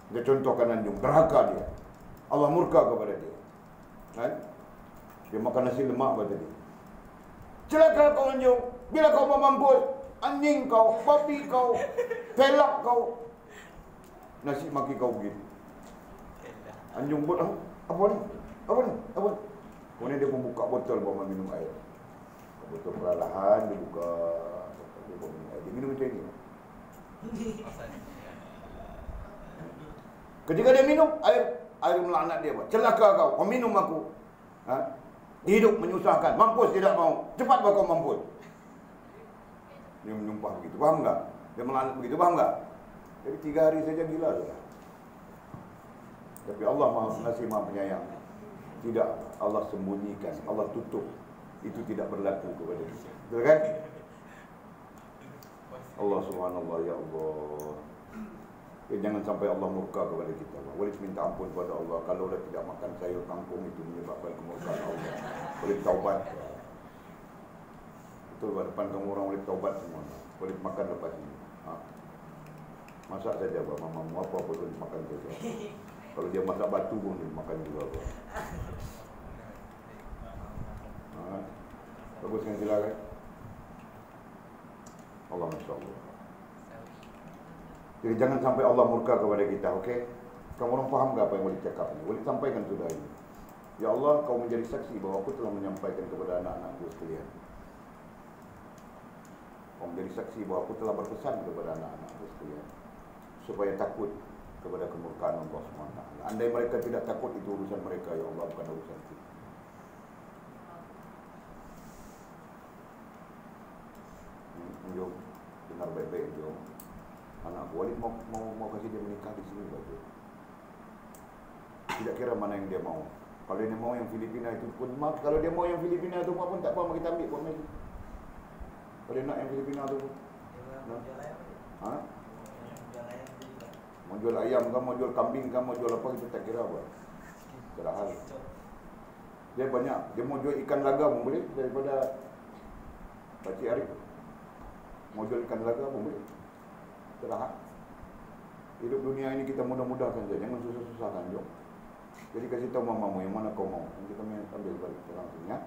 Dia contohkan anjing, derhaka dia. Allah murka kepada dia. Kan? Dia makan nasi lemak kata dia. Celaka kau anjing, bila kau mau mampus, anjing kau, babi kau, pelak kau. Nasi maki kau begitu. Anjing buat apa ni? Kemudian dia membuka botol bawa minum air. Botol perlahan dia buka, dia bawa minum air. Dia minum macam ni. Ketika dia minum air melaknat dia, celaka kau minum aku. Ha? Hidup menyusahkan, mampus tidak mau. Cepat kau mampus. Dia menyumpah begitu, faham tak? Dia melaknat begitu, faham tak? Jadi 3 hari saja gila sudah. Tapi Allah Maha Pengasih, Maha Penyayang. Tidak, Allah sembunyikan, Allah tutup. Itu tidak berlaku kepada kita. Betul kan? Allah Subhanallah, ya Allah. Jangan sampai Allah murka kepada kita. Boleh minta ampun kepada Allah. Kalau dah tidak makan sayur kangkung itu menyebabkan kemurkaan Allah. Boleh taubat. Betul, depan kamu orang boleh taubat semua. Boleh makan lepas ini. Ha? Masak saja, mamamu apa boleh makan saja. Kalau dia masak batu pun dia makan juga. Ha? Bagus kan silakan. Allah Masya Allah. Jadi jangan sampai Allah murka kepada kita, okey? Kamu orang faham tak apa yang boleh cakap ini? Boleh sampaikan sudah ini. Ya Allah, kau menjadi saksi bahawa aku telah menyampaikan kepada anak-anakku sekalian. Kau menjadi saksi bahawa aku telah berpesan kepada anak-anakku sekalian supaya takut kepada kemurkaan Allah SWT. Andai mereka tidak takut, itu urusan mereka, ya Allah, bukan urusan kita. Jom, dengar baik-baik, jom. Anak Walid mau kasih dia menikah di sini baju. Tidak kira mana yang dia mau. Kalau dia mau yang Filipina itu pun maaf. Kalau dia mau yang Filipina itu pun tak apa, kita ambil pun lagi. Kalau dia nak yang Filipina itu pun. Ha? Mau jual ayam kan, mau jual kambing kan, mau jual apa, kita tak kira apa. Tidak hal. Dia banyak. Dia mau jual ikan laga pun boleh daripada Pakcik Arif. Mau jual ikan laga pun boleh. Hidup dunia ini kita mudah-mudahkan saja. Jangan susah-susahkan, jom. Jadi kasih tahu mamamu yang mana kau mau. Nanti kami ambil balik langsung ya.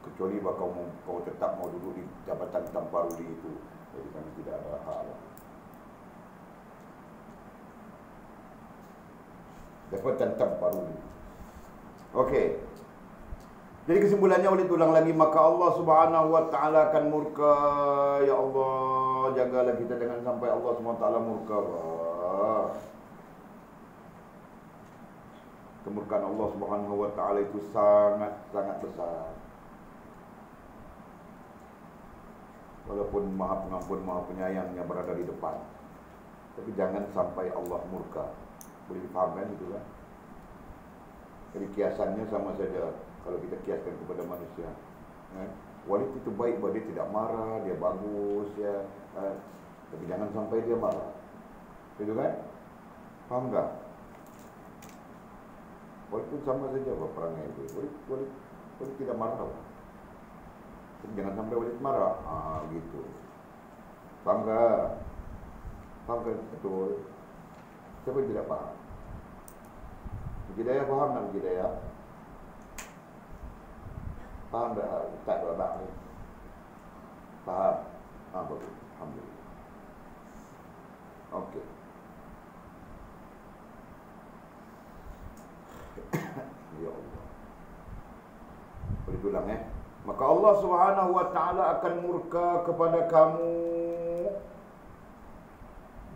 Kecuali bakal kau tetap mau duduk di jabatan Tamparuli itu. Jadi kami tidak ada hal. Jabatan Tamparuli. Okey. Jadi kesimpulannya oleh tulang lagi, maka Allah Subhanahu wa taala akan murka. Ya Allah, jagalah kita jangan sampai Allah Subhanahu wa taala murka. Kemurkaan Allah Subhanahu wa taala itu sangat besar. Walaupun Maha Pengampun, Maha Penyayangnya berada di depan, tapi jangan sampai Allah murka. Boleh difahamkan itu kan? Jadi kiasannya sama saja kalau kita kiaskan kepada manusia. Walid itu baik, dia tidak marah, dia bagus ya. Tapi jangan sampai dia marah. Itu kan? Faham tak? Walid pun sama saja perangai itu. Walid tidak marah. Tapi jangan sampai Walid marah. Gitu. Faham tak? Faham kan? Betul. Siapa yang tidak faham? Hidayah faham tak hidayah? Faham tak Ustaz Abang ni? Faham? Bagus. Alhamdulillah. Okey. Ya Allah. Boleh ulang Maka Allah Subhanahu wa taala akan murka kepada kamu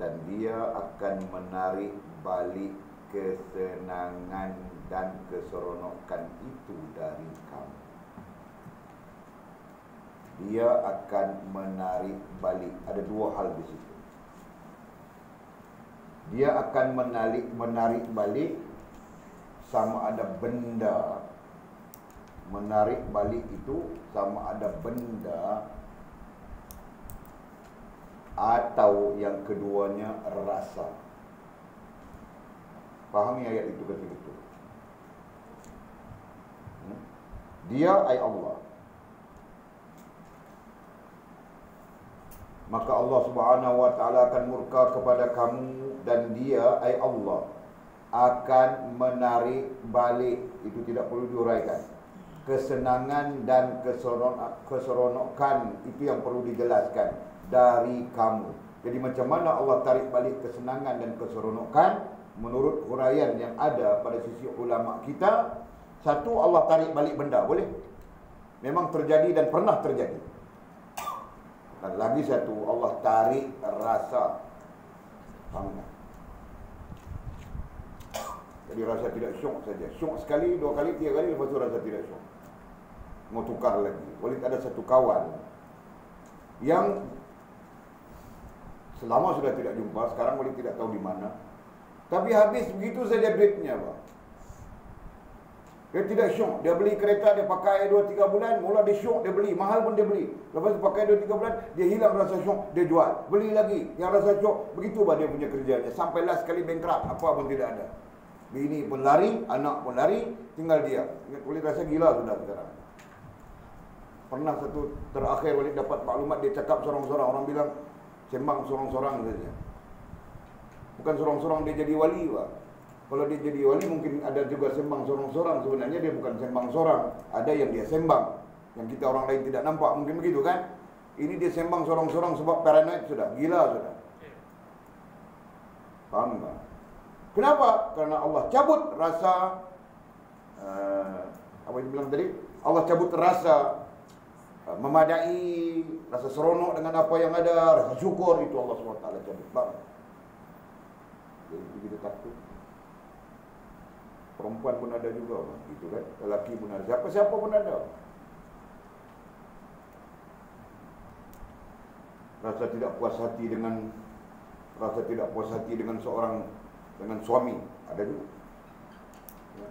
dan dia akan menarik balik kesenangan dan keseronokan itu dari kamu. Dia akan menarik balik. Ada dua hal di situ. Dia akan menarik balik sama ada benda. Menarik balik itu sama ada benda atau yang keduanya rasa. Fahami ayat itu betul-betul. Dia ay Allah. Maka Allah Subhanahu wa taala akan murka kepada kamu dan dia ay Allah akan menarik balik, itu tidak perlu diuraikan. Kesenangan dan keseronokan itu yang perlu dijelaskan dari kamu. Jadi macam mana Allah tarik balik kesenangan dan keseronokan? Menurut huraian yang ada pada sisi ulama kita, satu, Allah tarik balik benda, boleh? Memang terjadi dan pernah terjadi. Dan lagi satu, Allah tarik rasa. Faham tak? Jadi rasa tidak syok saja. Syok sekali, dua kali, tiga kali, lepas tu rasa tidak syok. Mau tukar lagi. Walid ada satu kawan yang selama sudah tidak jumpa, sekarang Walid tidak tahu di mana. Tapi habis begitu saja duitnya, Pak. Dia tidak syok. Dia beli kereta, dia pakai 2-3 bulan, mula dia syok, dia beli. Mahal pun dia beli. Lepas pakai 2-3 bulan, dia hilang rasa syok, dia jual. Beli lagi, yang rasa syok. Begitu bah dia punya kerjanya. Sampai last sekali bankrupt, apa pun tidak ada. Bini pun lari, anak pun lari, tinggal dia. Walid rasa gila sudah sekarang. Pernah satu terakhir Walid dapat maklumat, dia cakap sorang-sorang. Orang bilang, sembang sorang-sorang saja. Bukan sorang-sorang dia jadi wali, Pak. Kalau dia jadi wali mungkin ada juga sembang sorang-sorang. Sebenarnya dia bukan sembang sorang. Ada yang dia sembang, yang kita orang lain tidak nampak. Mungkin begitu kan? Ini dia sembang sorang-sorang sebab paranoid sudah. Gila sudah. Paham tak? Kenapa? Karena Allah cabut rasa apa yang bilang tadi? Allah cabut rasa memadai, rasa seronok dengan apa yang ada, rasa syukur, itu Allah SWT cabut. Bang. Jadi kita takut. Perempuan pun ada juga, gitu kan? Lelaki pun ada. Siapa-siapa pun ada. Rasa tidak puas hati dengan seorang, dengan suami, ada juga. Ya.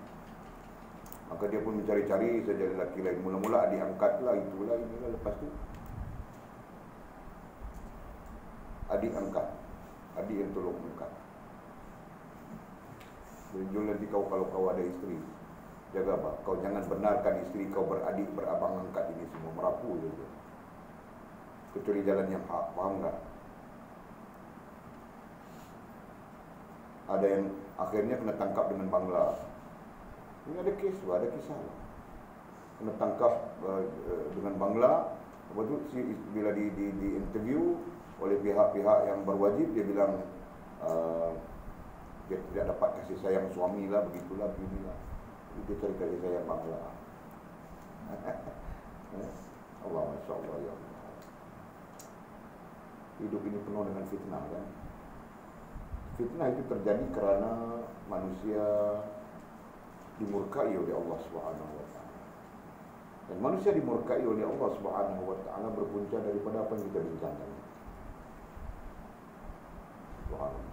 Maka dia pun mencari-cari saja lelaki lain. Mula-mula diangkatlah, itulah, inilah. Lepas tu adik angkat, adik yang tolong angkat. Jujur nanti kalau kau ada isteri, jaga apa? Kau jangan benarkan isteri kau beradik, berabang angkat ini semua, merapu saja. Kecuali jalan yang hak, faham tak? Ada yang akhirnya kena tangkap dengan Bangla. Ini ada kes, ada kisah. Kena tangkap dengan Bangla. Lepas tu bila di interview oleh pihak-pihak yang berwajib, dia bilang dia tidak dapat kasih sayang suami lah, begitulah, beginilah. Dia cari kasih sayang Bangla. Allah, Masya Allah, ya Allah. Hidup ini penuh dengan fitnah kan. Fitnah itu terjadi kerana manusia dimurkai oleh Allah Subhanahu wa taala. Dan manusia dimurkai oleh Allah Subhanahu wa taala berpunca daripada apa yang kita bincangkan. Subhanallah.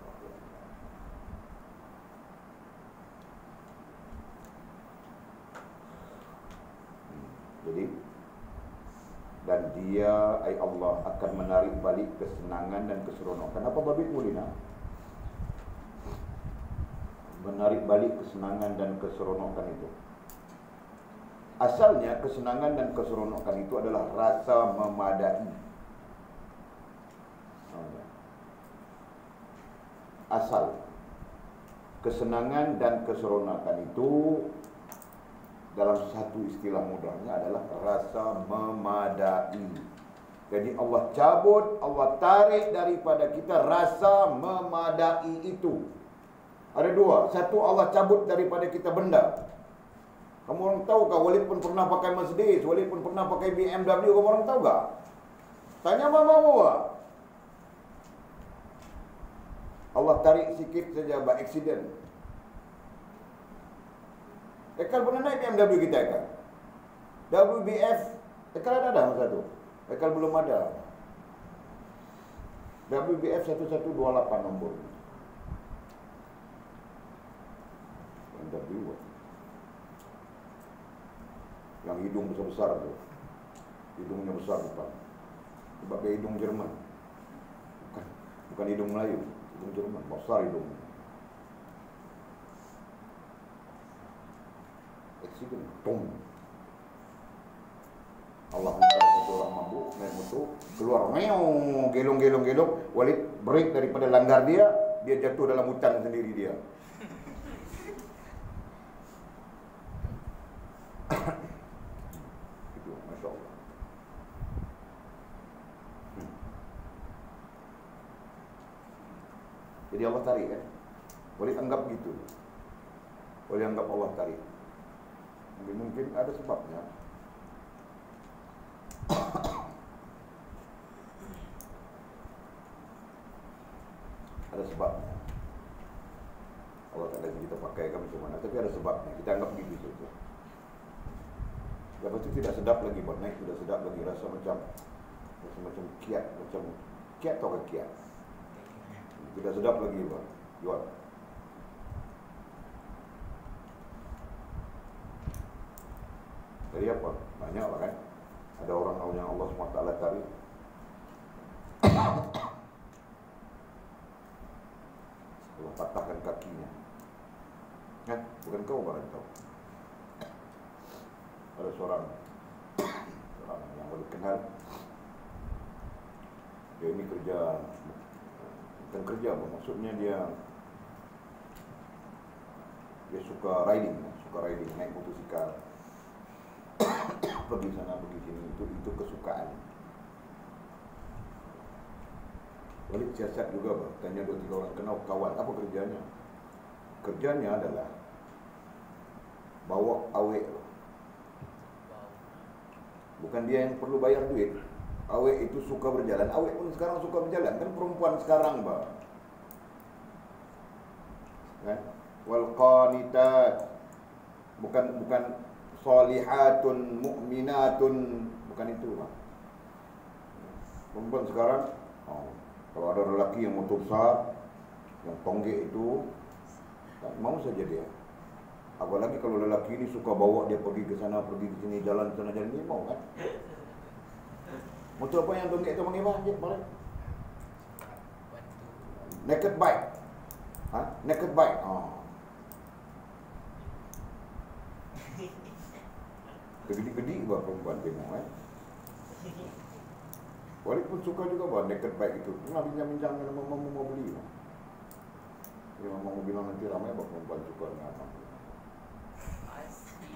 Jadi dan dia Allah akan menarik balik kesenangan dan keseronokan. Apa babit mulina? Menarik balik kesenangan dan keseronokan itu. Asalnya kesenangan dan keseronokan itu adalah rasa memadai. Asal kesenangan dan keseronokan itu dalam satu istilah mudahnya adalah rasa memadai. Jadi Allah cabut, Allah tarik daripada kita rasa memadai itu. Ada dua. Satu, Allah cabut daripada kita benda. Kamu orang tahu kah, Walid pun pernah pakai Mercedes, Walid pun pernah pakai BMW, kamu orang tahu kah? Tanya mama. Allah tarik sikit saja by accident. Ekal pernah naik BMW kita Ekal? WBF Ekal ada masa tu? Ekal belum ada. WBF 1128 nombor. BMW yang hidung besar-besar tu. Hidungnya besar depan. Sebab dia hidung Jerman. Bukan hidung Melayu, hidung Jerman, besar hidungnya. Accident, tong. Allah hantar satu orang mabuk naik motor, keluar meong, gelong. Walid break daripada langgar dia jatuh dalam hutan sendiri dia. Itu, Masya Allah. Jadi Allah tarik kan. Walid anggap gitu. Walid anggap Allah tarik. Mungkin ada sebabnya. Ada sebabnya. Allah tak lagi kita pakai kan macam mana, tapi ada sebabnya. Kita anggap begitu saja. Lepas itu tidak sedap lagi buat naik, tidak sedap lagi, rasa macam kiat, macam kiat atau kiat. Tidak sedap lagi buat jual. Dari apa? Banyak lah kan. Ada orang yang Allah SWT tarik. Allah patahkan kakinya. Kan? Bukan kau barang tahu. Ada seorang yang baru kenal. Dia ini bukan kerja, maksudnya dia suka riding, naik motosikal. Pergi sana, pergi sini, itu kesukaan. Balik siasat juga, tanya 2-3 orang kenal kawan, apa kerjanya? Kerjanya adalah bawa awek. Bukan dia yang perlu bayar duit. Awek itu suka berjalan. Awek pun sekarang suka berjalan, kan perempuan sekarang, bah. Kan? Wal qanitat. Bukan salihatun mu'minatun, bukan itu, bah. Perempuan sekarang, kalau ada lelaki yang motor besar, yang tonggek itu, tak mau saja dia. Apalagi kalau lelaki ini suka bawa dia pergi ke sana, pergi ke sini, jalan sana jalan ni, mau kan? Motor apa yang tonggek itu panggil apa? Balik. Naked bike. Naked bike. Gede-gede buat perempuan tengok kan? Walid pun suka juga buat naked bike itu. Pernah bincang-bincang dengan mau beli. Dia mau bilang nanti ramai bapak perempuan suka dengan abang.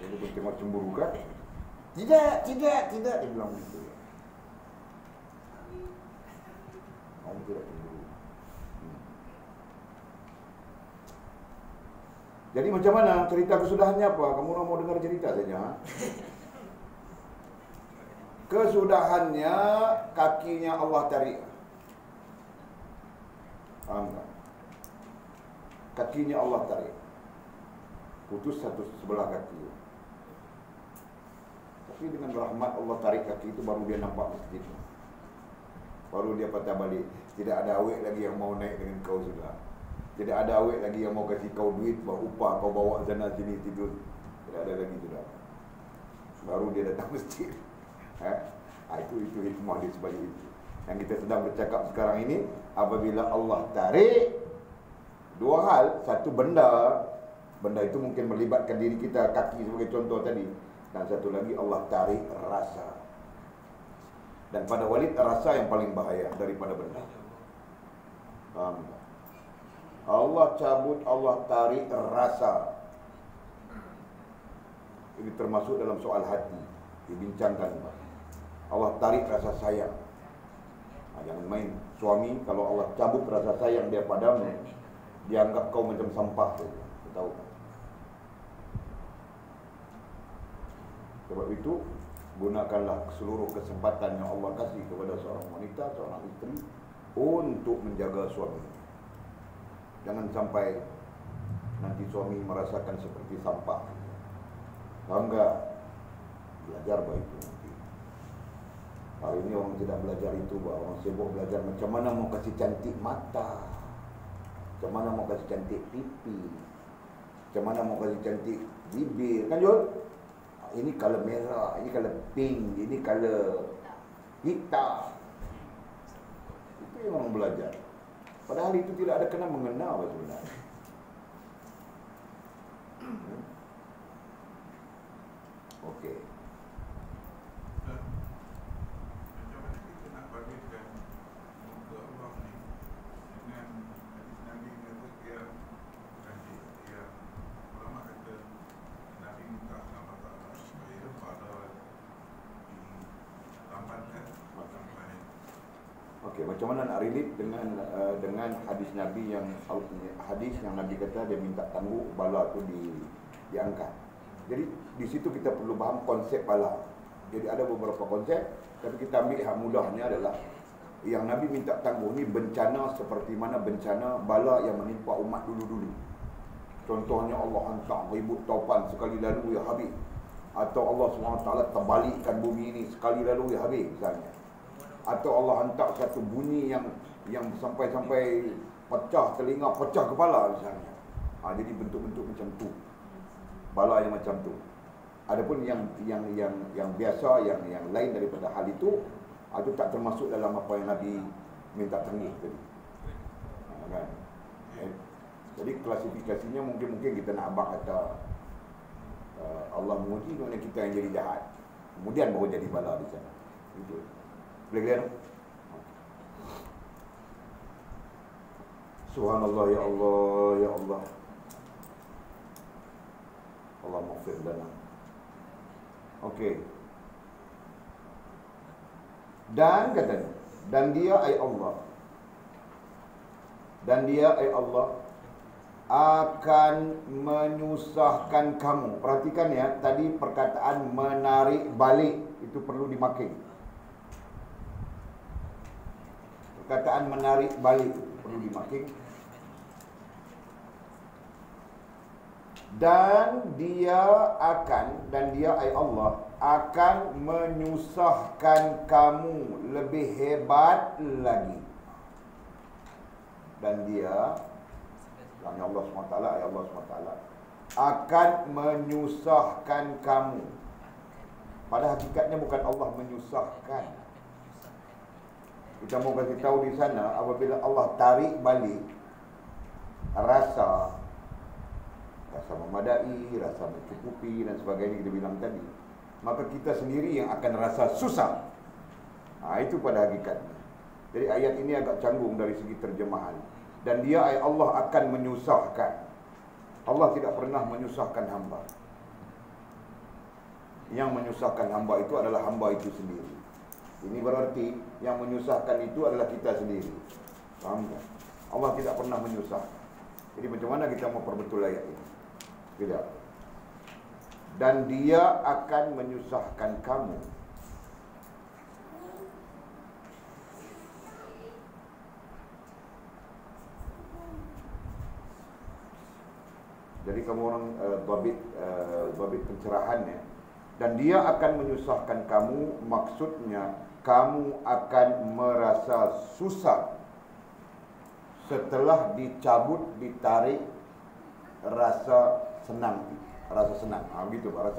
Jadi pun tengok cemburu kan? Tidak. Dia bilang gitu. Kamu tidak cemburu. Jadi macam mana? Cerita kesudahannya apa? Kamu mau dengar cerita saja? Kesudahannya kakinya Allah tarik. Faham tak? Kakinya Allah tarik. Putus satu sebelah kaki. Tapi dengan rahmat Allah tarik kaki itu, baru dia nampak masjid. Baru dia patah balik. Tidak ada awet lagi yang mau naik dengan kau sudah. Tidak ada awet lagi yang mau kasih kau duit, upah kau bawa sana sini tidur. Tidak ada lagi sudah. Baru dia datang masjid. Itu hikmah di sebalik itu. Yang kita sedang bercakap sekarang ini, apabila Allah tarik, dua hal. Satu, benda itu mungkin melibatkan diri kita, kaki sebagai contoh tadi. Dan satu lagi, Allah tarik rasa. Dan pada Walid, rasa yang paling bahaya daripada benda. Faham tak? Allah cabut, Allah tarik rasa. Ini termasuk dalam soal hati, dibincangkan. Allah tarik rasa sayang. Jangan main. Suami, kalau Allah cabut rasa sayang dia padamu, dia anggap kau macam sampah saja. Tahu tak? Sebab itu, gunakanlah seluruh kesempatan yang Allah kasih kepada seorang wanita, seorang isteri, untuk menjaga suami. Jangan sampai nanti suami merasakan seperti sampah. Bangga, belajar baik itu nanti. Hari ini orang tidak belajar itu, orang sibuk belajar macam mana mau kasih cantik mata, macam mana mau kasih cantik pipi, macam mana mau kasih cantik bibir, kan Jol? Ini color merah, ini color pink, ini color hitam. Itu yang orang belajar. Padahal itu tidak ada kena mengena sebenarnya. Okey. Macam mana kita nak bagikan muka Allah ni dengan hadis Nabi kata dia ulama kata Nabi minta Allah Ta'ala supaya pada ditambatkan sampai. Okey, macam mana nak relate dengan hadis Nabi yang Nabi kata dia minta tangguh bala tu diangkat. Jadi di situ kita perlu faham konsep bala. Jadi ada beberapa konsep, tapi kita ambil yang mudahnya adalah yang Nabi minta tangguh ni bencana seperti mana bencana bala yang menimpa umat dulu-dulu. Contohnya Allah hantar ribut taupan sekali lalu ya habis. Atau Allah SWT terbalikkan bumi ini sekali lalu ya habis misalnya. Atau Allah hantar satu bunyi yang sampai-sampai pecah telinga, pecah kepala misalnya. Jadi bentuk-bentuk macam tu. Bala yang macam tu. Adapun yang biasa, yang lain daripada hal itu tak termasuk dalam apa yang Nabi minta tangguh tadi. Kan? Jadi klasifikasinya mungkin kita nak abang kata Allah menguji kerana kita yang jadi jahat. Kemudian baru jadi bala di sana. Itu. Boleh clear? Subhanallah, ya Allah, ya Allah. Allah maghfir lana. Okey. Dan katanya, dan dia ay Allah akan menyusahkan kamu. Perhatikan ya, tadi perkataan menarik balik itu perlu dimaking. Perkataan menarik balik perlu dimaking. Dan dia ay Allah akan menyusahkan kamu lebih hebat lagi. Dan dia Allah SWT, ya Allah SWT akan menyusahkan kamu. Pada hakikatnya bukan Allah menyusahkan. Kita mau kasih tahu di sana, apabila Allah tarik balik rasa memadai, rasa mencukupi dan sebagainya kita bilang tadi, maka kita sendiri yang akan rasa susah. Itu pada hakikatnya. Jadi ayat ini agak canggung dari segi terjemahan. Dan dia Allah akan menyusahkan. Allah tidak pernah menyusahkan hamba. Yang menyusahkan hamba itu adalah hamba itu sendiri. Ini berarti yang menyusahkan itu adalah kita sendiri. Faham tak? Allah tidak pernah menyusahkan. Jadi macam mana kita mau perbetul ayat ini? Tidak. Dan dia akan menyusahkan kamu. Jadi kamu orang babit pencerahannya. Dan dia akan menyusahkan kamu, maksudnya kamu akan merasa susah setelah dicabut, ditarik rasa senang. Rasa senang, gitu Pak.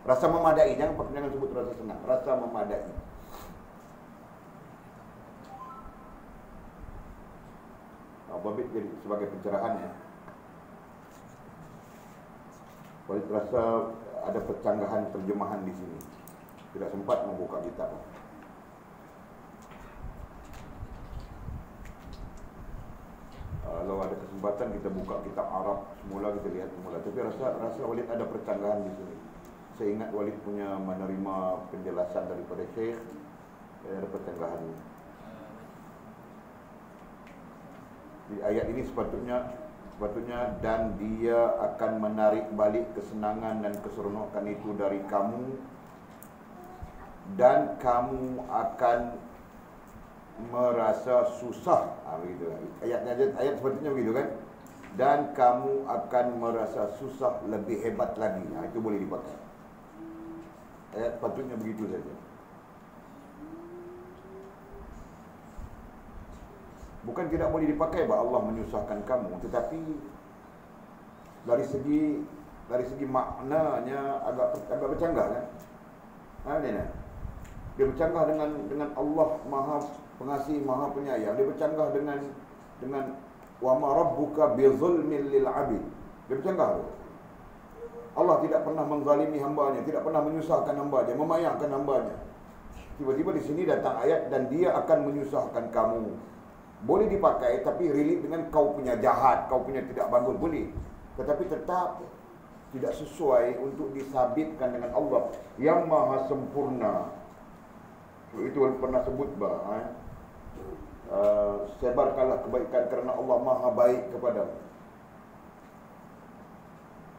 Rasa memadai, jangan sebut rasa senang, rasa memadai. Babit jadi sebagai pencerahannya. Babit rasa ada percanggahan terjemahan di sini. Tidak sempat membuka kitab. Kalau ada kesempatan kita buka kitab Arab semula, kita lihat semula. Tapi rasa Walid ada percanggahan di sini. Saya ingat Walid punya menerima penjelasan daripada Syekh, ada percanggahan. Di ayat ini sepatutnya dan dia akan menarik balik kesenangan dan keseronokan itu dari kamu, dan kamu akan merasa susah. Begitu. Ayat sepatutnya begitu kan? Dan kamu akan merasa susah lebih hebat lagi. Itu boleh dipakai. Ayat sepatutnya begitu saja. Bukan tidak boleh dipakai bahawa Allah menyusahkan kamu, tetapi dari segi maknanya agak bercanggah kan? Dia bercanggah dengan Allah Maha Pengasih, Maha Penyayang. Dia bercanggah dengan wa ma rabbuka bizulmil lil 'abid. Dia bercanggah. Allah tidak pernah menzalimi hamba-Nya, tidak pernah menyusahkan hamba-Nya, memayangkan hamba-Nya. Tiba-tiba di sini datang ayat dan dia akan menyusahkan kamu. Boleh dipakai tapi relate dengan kau punya jahat, kau punya tidak bagus, boleh. Tetapi tetap tidak sesuai untuk disabitkan dengan Allah yang Maha Sempurna. Itu pernah sebut sebarkanlah kebaikan kerana Allah Maha baik kepadamu.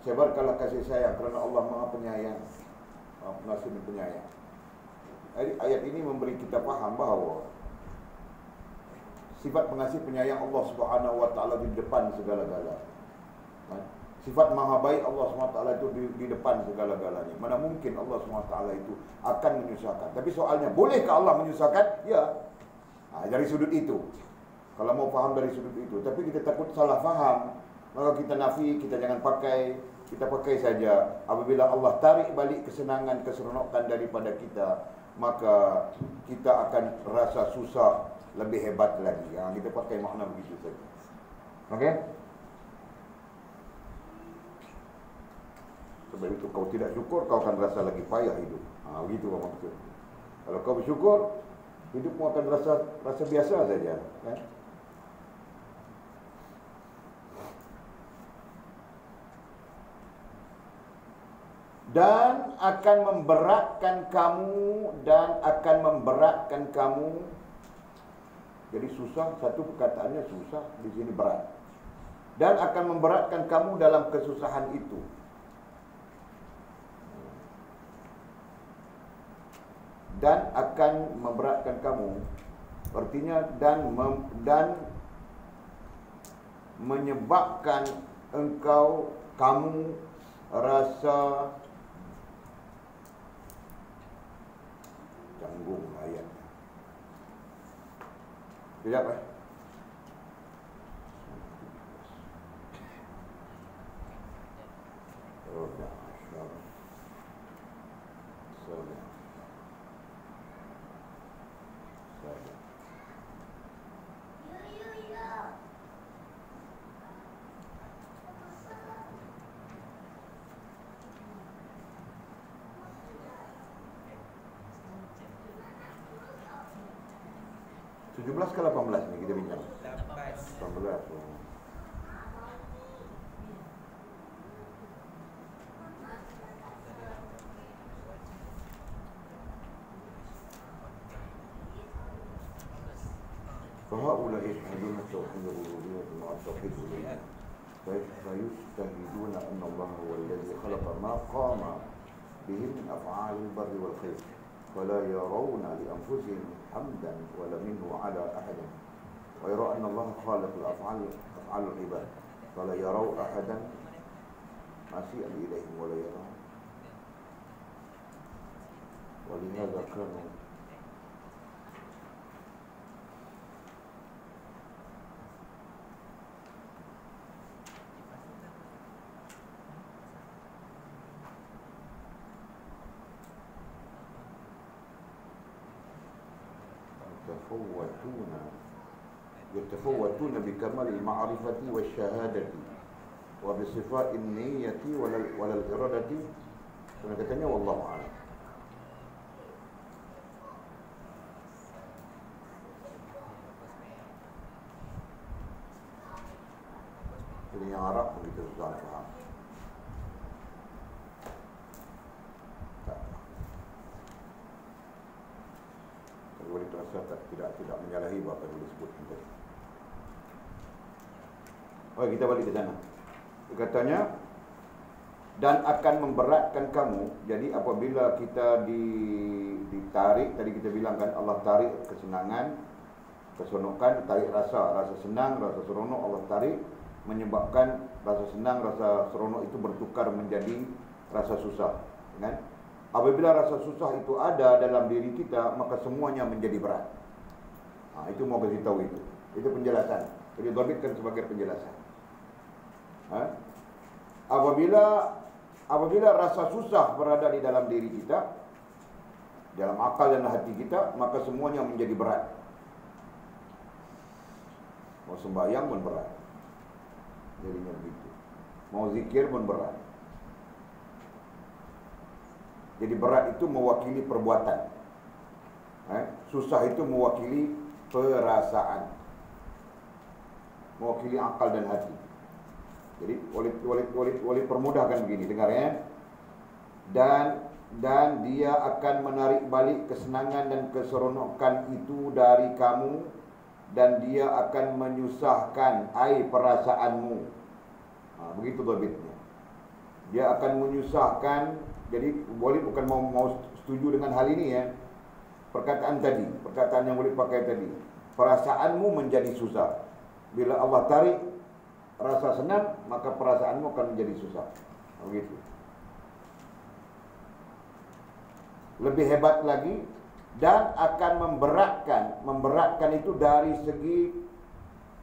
Sebarkanlah kasih sayang kerana Allah Maha penyayang, Maha pengasih dan penyayang. Ayat ini memberi kita faham bahawa sifat pengasih penyayang Allah Subhanahu wa taala di depan segala-galanya. Sifat maha baik Allah Subhanahu wa taala itu di depan segala-galanya. Mana mungkin Allah Subhanahu wa taala itu akan menyusahkan. Tapi soalnya, bolehkah Allah menyusahkan? Ya. Dari sudut itu. Kalau mau faham dari sudut itu, tapi kita takut salah faham, maka kita nafi, kita jangan pakai. Kita pakai saja apabila Allah tarik balik kesenangan, keseronokan daripada kita, maka kita akan rasa susah lebih hebat lagi. Kita pakai makna begitu saja. Okey? Sebab itu kau tidak syukur, kau akan rasa lagi payah hidup. Begitu maksud. Kalau kau bersyukur, hidupmu akan rasa biasa saja, kan? Dan akan memberatkan kamu. Jadi susah, satu perkataannya susah, di sini berat. Dan akan memberatkan kamu dalam kesusahan itu. Dan akan memberatkan kamu, artinya dan menyebabkan kamu rasa tanggung ayat. Sekejap 17 ke 18 ni kita bincang? 18. 18. Oh. فهؤلاء يشهدون توحيد الربوبية مع التوحيد الألوهية فيشتهدون أن الله هو الذي خلق ما قام به من أفعال البر والخير فلا يرون لأنفسهم حمدا ولا منه على أحد ويرى أن الله خالق أفعال العباد فلا يروا أحدا مسيئا إليهم ولا يرون ولهذا كانوا يتفوتون بكمال المعرفة والشهادة وبصفاء النية ولا الإرادة katanya والله أعلم. Jadi yang Arab pun kita susah nak faham. Boleh terasa tidak menyalahi apa yang disebutkan tadi. Oh, kita balik ke sana. Katanya, dan akan memberatkan kamu. Jadi apabila kita ditarik, tadi kita bilang kan Allah tarik kesenangan, keseronokan, tarik rasa senang, rasa seronok Allah tarik, menyebabkan rasa senang, rasa seronok itu bertukar menjadi rasa susah, kan? Apabila rasa susah itu ada dalam diri kita, maka semuanya menjadi berat. Itu mau kasih tahu itu. Itu penjelasan. Jadi dhabitkan sebagai penjelasan. Apabila rasa susah berada di dalam diri kita, dalam akal dan hati kita, maka semuanya menjadi berat. Mau sembahyang pun berat. Jadinya begitu. Mau zikir pun berat. Jadi berat itu mewakili perbuatan. Susah itu mewakili perasaan, mewakili akal dan hati. Jadi oleh permudahkan begini, dengar ya. Dan dia akan menarik balik kesenangan dan keseronokan itu dari kamu, dan dia akan menyusahkan perasaanmu. Begitu dhabitnya. Dia akan menyusahkan. Jadi boleh bukan mau setuju dengan hal ini ya. Perkataan yang boleh pakai tadi. Perasaanmu menjadi susah. Bila Allah tarik rasa senang, maka perasaanmu akan menjadi susah. Begitu. Lebih hebat lagi, dan akan memberatkan itu dari segi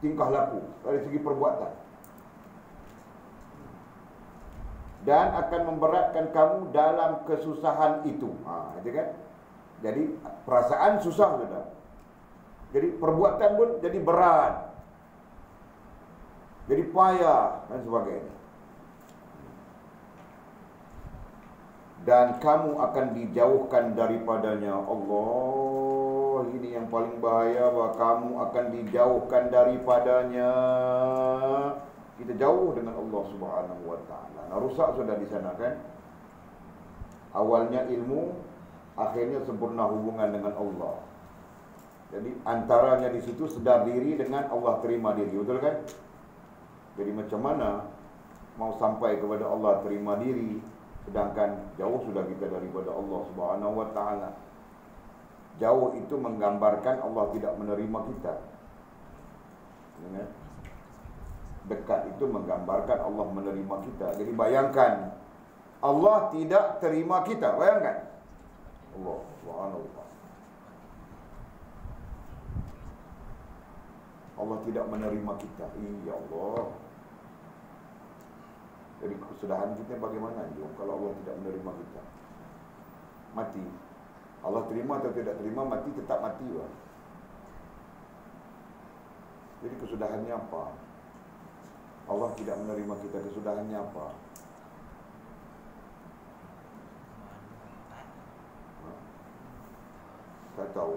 tingkah laku, dari segi perbuatan. Dan akan memberatkan kamu dalam kesusahan itu. Itu kan? Jadi perasaan susah sudah. Jadi perbuatan pun jadi berat, jadi payah dan sebagainya. Dan kamu akan dijauhkan daripadanya. Allah, ini yang paling bahaya, bahwa kamu akan dijauhkan daripadanya. Kita jauh dengan Allah Subhanahu wa taala. Rusak sudah di sana kan? Awalnya ilmu, akhirnya sempurna hubungan dengan Allah. Jadi antaranya di situ sedar diri dengan Allah terima diri, betul kan? Jadi macam mana mau sampai kepada Allah terima diri, sedangkan jauh sudah kita daripada Allah Subhanahu wa taala. Jauh itu menggambarkan Allah tidak menerima kita. Ya? Dekat itu menggambarkan Allah menerima kita. Jadi bayangkan, Allah tidak terima kita. Bayangkan, Allah Subhanahu. Allah tidak menerima kita. Ya Allah. Jadi kesudahan kita bagaimana kalau Allah tidak menerima kita? Mati. Allah terima atau tidak terima, mati tetap mati. Jadi kesudahannya apa? Allah tidak menerima kita, kesudahannya apa? Tak tahu.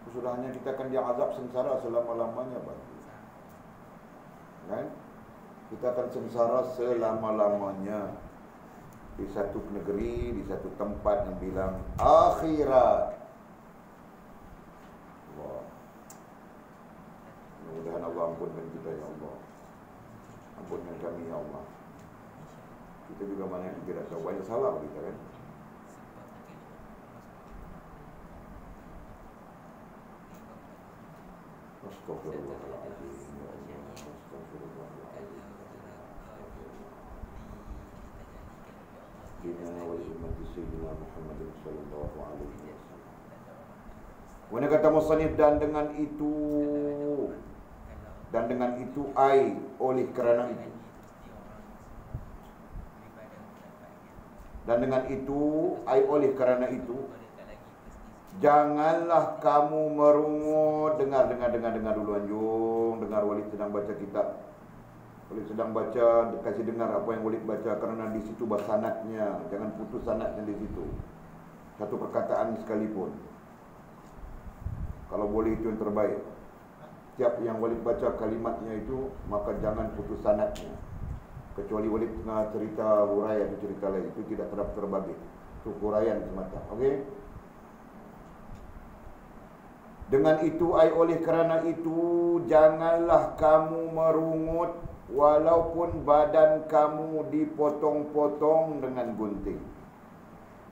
Kesudahnya kita akan diazab sengsara selama-lamanya, Pak. Kan? Kita akan sengsara selama-lamanya. Di satu negeri, di satu tempat yang bilang akhirat. Allah. Mudah-mudahan Allah ampunkan kita, ya Allah. Ampunkan kami, ya Allah. Kita juga banyak yang tidak tahu, banyak salah kita, kan? Astagfirullahaladzim, ya Allah. Astagfirullahaladzim. Dinana wal ummati sayyidina Muhammad sallallahu alaihi wasallam. Wana kata musannif, dan dengan itu ai oleh kerana itu. Dan dengan itu ai oleh kerana itu, janganlah kamu merungut. Dengar dulu anjung. Dengar, Walid sedang baca kitab. Walid sedang baca, kasih dengar apa yang Walid baca, kerana di situ sanadnya. Jangan putus sanadnya di situ. Satu perkataan sekalipun. Kalau boleh itu yang terbaik. Tiap yang Walid baca kalimatnya itu, maka jangan putus sanadnya. Kecuali Walid tengah cerita huraian atau cerita lain, itu tidak terbagi. Itu huraian semata. Okey? Dengan itu, ai oleh kerana itu, janganlah kamu merungut walaupun badan kamu dipotong-potong dengan gunting.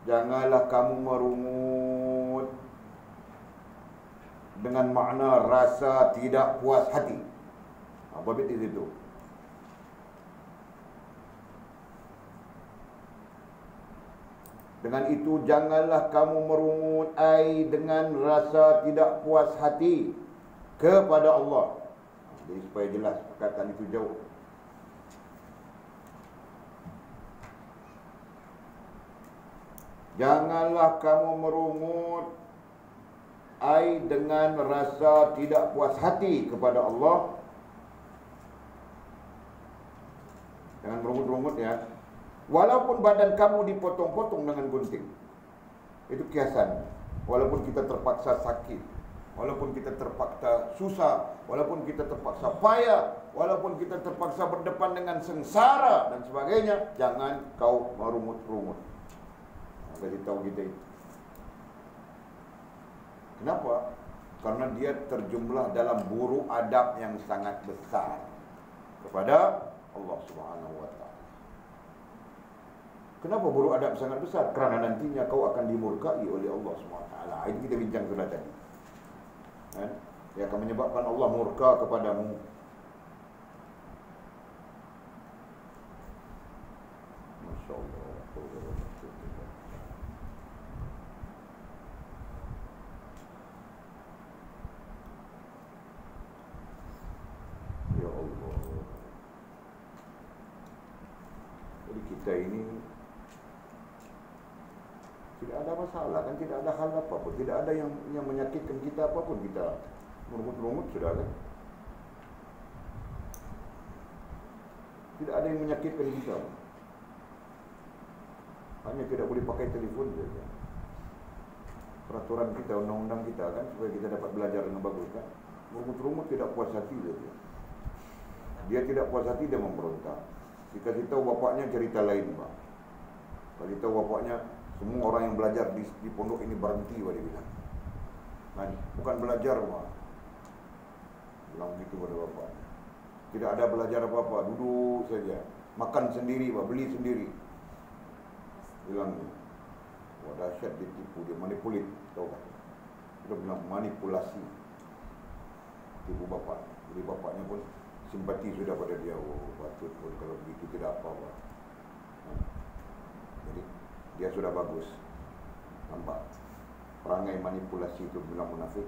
Janganlah kamu merungut dengan makna rasa tidak puas hati. Apa bit di situ? Dengan itu janganlah kamu merungut ai dengan rasa tidak puas hati kepada Allah. Jadi supaya jelas perkataan itu jauh. Janganlah kamu merungut ai dengan rasa tidak puas hati kepada Allah. Jangan merungut-rungut, ya. Walaupun badan kamu dipotong-potong dengan gunting. Itu kiasan. Walaupun kita terpaksa sakit, walaupun kita terpaksa susah, walaupun kita terpaksa payah, walaupun kita terpaksa berdepan dengan sengsara dan sebagainya, jangan kau merungut-rungut. Bagi tahu kita itu. Kenapa? Karena dia terjumlah dalam buruk adab yang sangat besar kepada Allah Subhanahu wa taala. Kenapa buruk adab sangat besar? Kerana nantinya kau akan dimurkai oleh Allah SWT. Ini kita bincang sudah tadi. Dia akan menyebabkan Allah murka kepadamu. Masya Allah. Ya Allah. Jadi kita ini tidak ada masalah, kan? Tidak ada hal apa-apa, tidak ada yang menyakitkan kita apapun. Kita merungut-rungut sudah, kan? Tidak ada yang menyakitkan kita. Hanya tidak boleh pakai telefon saja. Peraturan kita, undang-undang kita, kan, supaya kita dapat belajar dengan bagus, kan? Merungut-rungut tidak puas hati saja. Dia tidak puas hati, dia memberontak. Dikasih tahu bapaknya cerita lain, Pak. Kasih tahu bapaknya, semua orang yang belajar di pondok ini berhenti, dia bilang. Nah, bukan belajar, Pak. Bilang begitu pada bapaknya. Tidak ada belajar apa-apa, duduk saja. Makan sendiri, Pak, beli sendiri. Bilang, wah dahsyat, dia tipu, dia manipulasi, tahu kan? Dia bilang manipulasi. Tipu bapak. Jadi bapaknya pun simpati sudah pada dia. Oh, patut pun kalau begitu tidak apa-apa. Jadi dia sudah bagus. Nampak perangai manipulasi itu bilang munafik.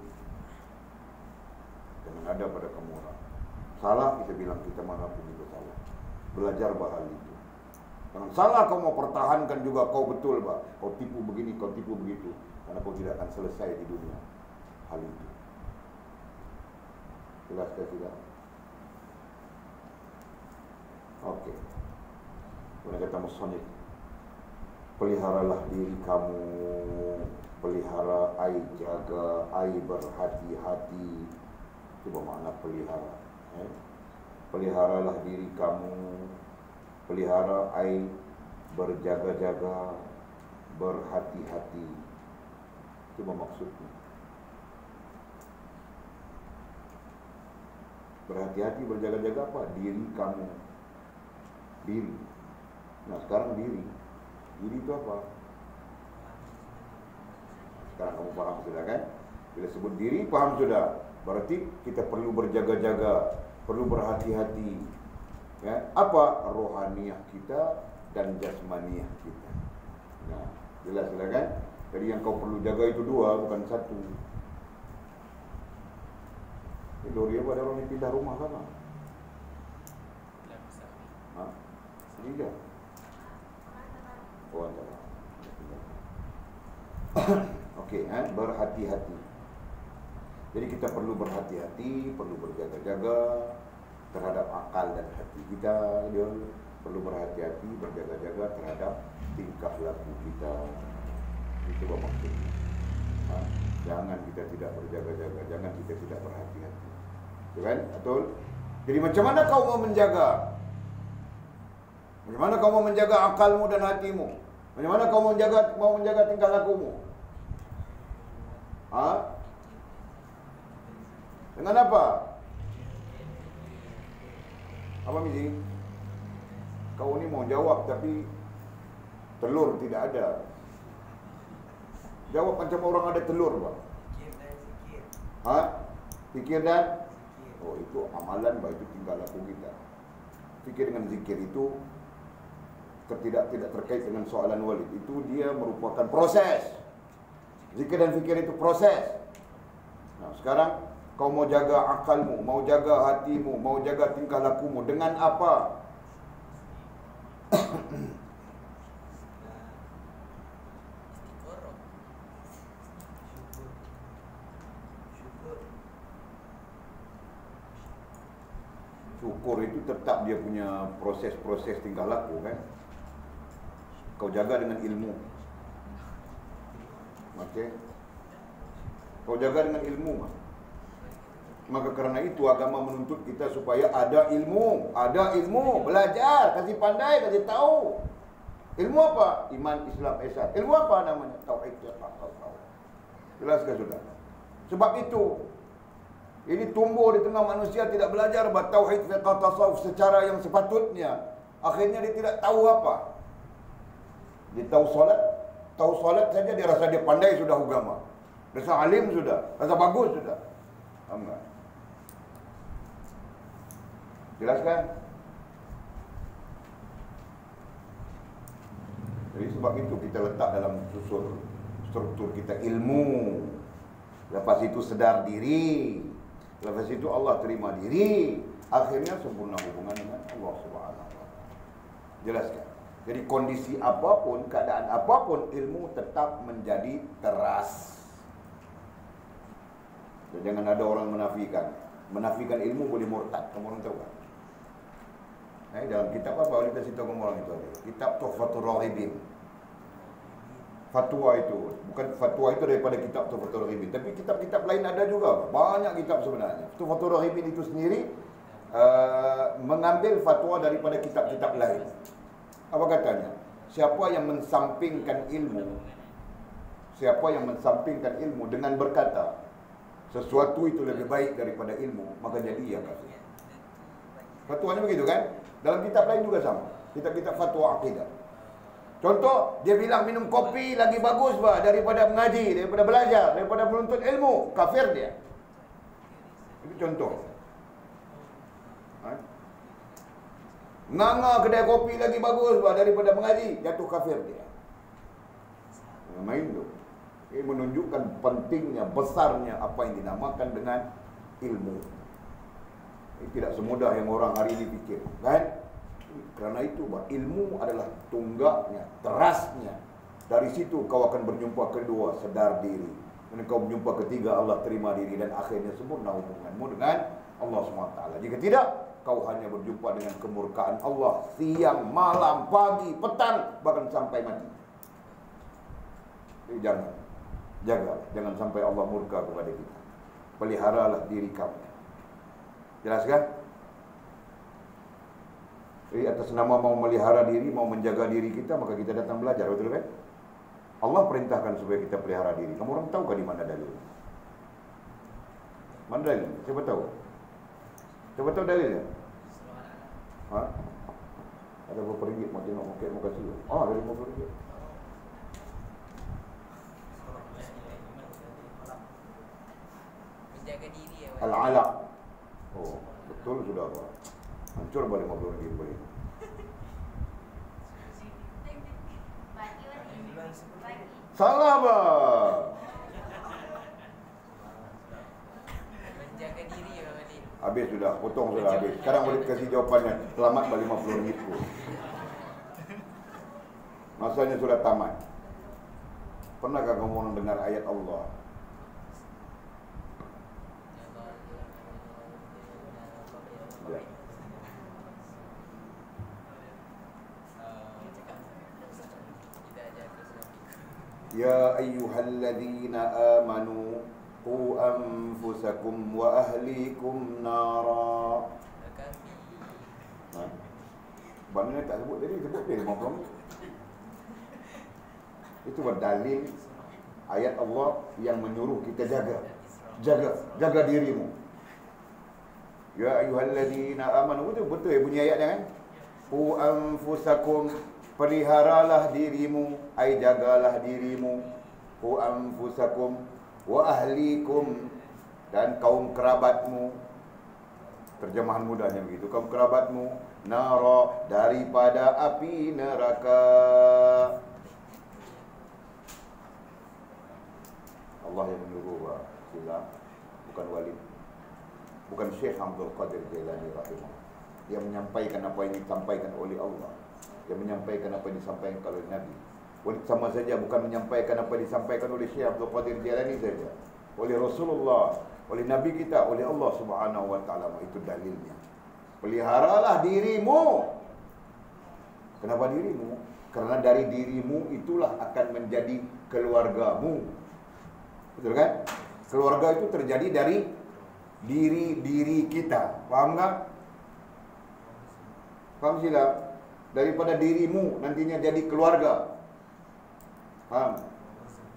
Jangan ada pada kamu orang. Salah kita bilang, kita manapun itu salah. Belajar bahal itu. Jangan salah kau mau pertahankan juga kau betul, Pak. Kau tipu begini, kau tipu begitu. Karena kau tidak akan selesai di dunia hal itu. Jelas tidak? Okey. Kemudian kata musannif, peliharalah diri kamu pelihara, ai jaga, ai berhati-hati. Itu bermakna pelihara. Peliharalah diri kamu. Pelihara ai berjaga-jaga, berhati-hati. Itu bermaksudnya. Berhati-hati, berjaga-jaga apa? Diri kamu. Diri. Nah sekarang diri. Diri itu apa? Sekarang kamu paham sudah kan? Bila sebut diri, paham sudah. Berarti kita perlu berjaga-jaga, perlu berhati-hati. Ya, apa? Rohaniah kita dan jasmaniah kita. Nah, jelas sudah kan? Jadi yang kau perlu jaga itu dua, bukan satu. Dori apa ada orang yang pindah rumah sana? Hah? Tiga. Oh, antara. Okey, berhati-hati. Jadi kita perlu berhati-hati, perlu berjaga-jaga terhadap akal dan hati kita. Dia perlu berhati-hati, berjaga-jaga terhadap tingkah laku kita. Itu maksudnya. Jangan kita tidak berjaga-jaga, jangan kita tidak berhati-hati. Betul kan? Betul? Jadi macam mana kau mau menjaga? Bagaimana kau mau menjaga akalmu dan hatimu? Bagaimana kau mau menjaga tingkah lakumu? Dengan apa? Apa Mizi? Kau ni mau jawab tapi telur tidak ada. Jawab macam orang ada telur, Pak. Fikir dan zikir. Fikir dan? Oh, itu amalan, Pak. Itu tingkah laku kita. Fikir dengan zikir itu tidak terkait dengan soalan walid. Itu dia merupakan proses. Zikir dan fikir itu proses. Nah, sekarang kau mau jaga akalmu, mau jaga hatimu, mau jaga tingkah lakumu dengan apa? Syukur itu tetap dia punya proses-proses tingkah laku kan. Kau jaga dengan ilmu. Okey. Kau jaga dengan ilmu. Maka kerana itu agama menuntut kita supaya ada ilmu, belajar, kasih pandai, kasih tahu. Ilmu apa? Iman, Islam, ihsan. Ilmu apa namanya? Tauhid. Jelas ke sudah? Sebab itu ini tumbuh di tengah manusia tidak belajar tauhid, fiqh, tasawuf secara yang sepatutnya. Akhirnya dia tidak tahu apa. Dia tahu solat saja dia rasa dia pandai sudah agama. Rasa alim sudah, rasa bagus sudah. Enggak. Jelaskan? Jadi sebab itu kita letak dalam susun struktur kita ilmu. Lepas itu sedar diri. Lepas itu Allah terima diri. Akhirnya sempurna hubungan dengan Allah Subhanahu wa taala. Jelaskan? Jadi kondisi apapun, keadaan apapun, ilmu tetap menjadi teras. Dan jangan ada orang menafikan. Menafikan ilmu boleh murtad. Kamu orang tahu kan? Dalam kitab apa boleh kasih tahu kamu orang itu ada? Kitab Tuhfatur Raghibin. Fatwa itu, bukan fatwa itu daripada kitab Tuhfatur Raghibin, tapi kitab-kitab lain ada juga. Banyak kitab sebenarnya. Tuhfatur Raghibin itu sendiri mengambil fatwa daripada kitab-kitab lain. Apa katanya? Siapa yang mensampingkan ilmu dengan berkata sesuatu itu lebih baik daripada ilmu, maka jadi ia kafir. Fatwanya begitu kan? Dalam kitab lain juga sama. Kitab-kitab fatwa akidah. Contoh, dia bilang minum kopi lagi bagus daripada mengaji, daripada belajar, daripada menuntut ilmu, kafir dia. Itu contoh. Nganga kedai kopi lagi bagus daripada mengaji, jatuh kafir dia. Main tu. Ini menunjukkan pentingnya, besarnya apa yang dinamakan dengan ilmu. Ini tidak semudah yang orang hari ini fikir, kan? Kerana itu ilmu adalah tunggaknya, terasnya. Dari situ kau akan berjumpa kedua, sedar diri. Dan kau berjumpa ketiga, Allah terima diri. Dan akhirnya sempurna hubunganmu dengan Allah SWT. Jika tidak, kau hanya berjumpa dengan kemurkaan Allah siang, malam, pagi, petang, bahkan sampai mati. Jadi jangan. Jagalah, jangan sampai Allah murka kepada kita. Peliharalah diri kamu. Jelas kan? Jadi atas nama mau melihara diri, mau menjaga diri kita, maka kita datang belajar, betul kan? Allah perintahkan supaya kita pelihara diri. Kamu orang tahu di mana dalil? Mana dalil? Siapa tahu? Siapa tahu dalilnya? Ha? Ada berapa ringgit mau tengok muka muka kasih? Ah, ada 50 ringgit. Menjaga diri ya. Al-alaq. Oh, betul sudah apa? Hancur balik 50 ringgit boleh. Salah bah. Menjaga diri ya tadi. Habis sudah, potong sudah habis. Sekarang boleh kasih jawapannya. Selamat balik 50 ringgit tu. Masanya sudah tamat. Pernahkah kamu orang dengar ayat Allah? Ya. Ya ayyuhalladzina amanu qu anfusakum wa ahlikum nara. Bagaimana tak sebut tadi? Sebut dia 50. Itu berdalil ayat Allah yang menyuruh kita jaga dirimu. Ya ayyuhalladzina amanu, betul ya bunyi ayatnya kan? Qu anfusakum, peliharalah dirimu, ai jagalah dirimu. Qu anfusakum wa ahlikum, dan kaum kerabatmu. Terjemahan mudahnya begitu, kaum kerabatmu, nara, daripada api neraka. Allah yang menyuruh sila, bukan Walid, bukan Syekh Abdul Qadir Jailani rahimahullah. Dia menyampaikan apa yang disampaikan oleh Allah. Dia menyampaikan apa yang disampaikan oleh Nabi. Walid sama saja bukan menyampaikan apa yang disampaikan oleh Syekh Abdul Qadir Jailani saja, oleh Rasulullah, oleh Nabi kita, oleh Allah Subhanahu wa taala. Itu dalilnya. Peliharalah dirimu. Kenapa dirimu? Karena dari dirimu itulah akan menjadi keluargamu. Betul kan? Keluarga itu terjadi dari diri kita. Faham tak? Faham sila? Daripada dirimu nantinya jadi keluarga. Faham?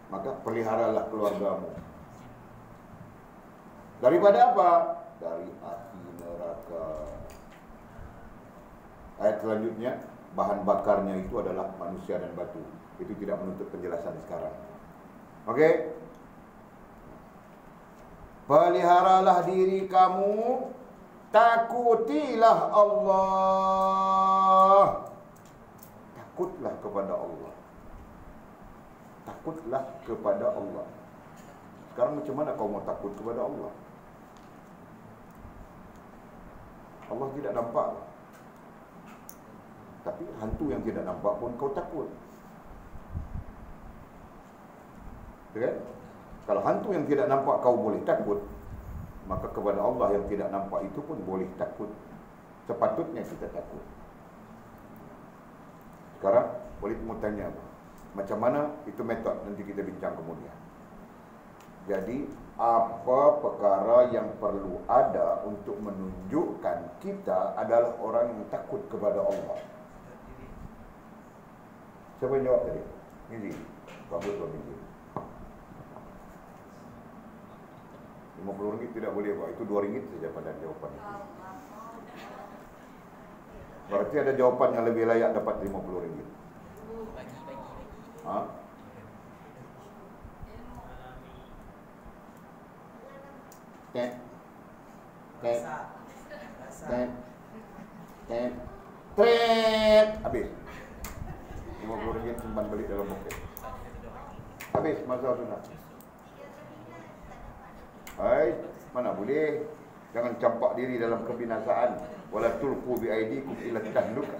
Maka peliharalah keluargamu. Daripada apa? Dari api neraka. Ayat selanjutnya, bahan bakarnya itu adalah manusia dan batu. Itu tidak menuntut penjelasan sekarang. Oke? Peliharalah diri kamu, takutilah Allah. Takutlah kepada Allah. Takutlah kepada Allah. Sekarang macam mana kau mau takut kepada Allah? Allah tidak nampak. Tapi hantu yang tidak nampak pun kau takut. Kan? Kalau hantu yang tidak nampak kau boleh takut, maka kepada Allah yang tidak nampak itu pun boleh takut. Sepatutnya kita takut. Sekarang boleh mau tanya macam mana itu metod, nanti kita bincang kemudian. Jadi apa perkara yang perlu ada untuk menunjukkan kita adalah orang yang takut kepada Allah? Siapa yang jawab tadi? Ini bagus ini. 50 ringgit tidak boleh Pak. Itu 2 ringgit saja pada jawapan itu. Berarti ada jawapan yang lebih layak dapat 50 ringgit. Bagi. Ha? Tet. Habis. 50 ringgit simpan balik dalam poket. Habis masa sudah. Hai, mana boleh. Jangan campak diri dalam kebinasaan. Wala tulqu bi aidikum ila tahlukah.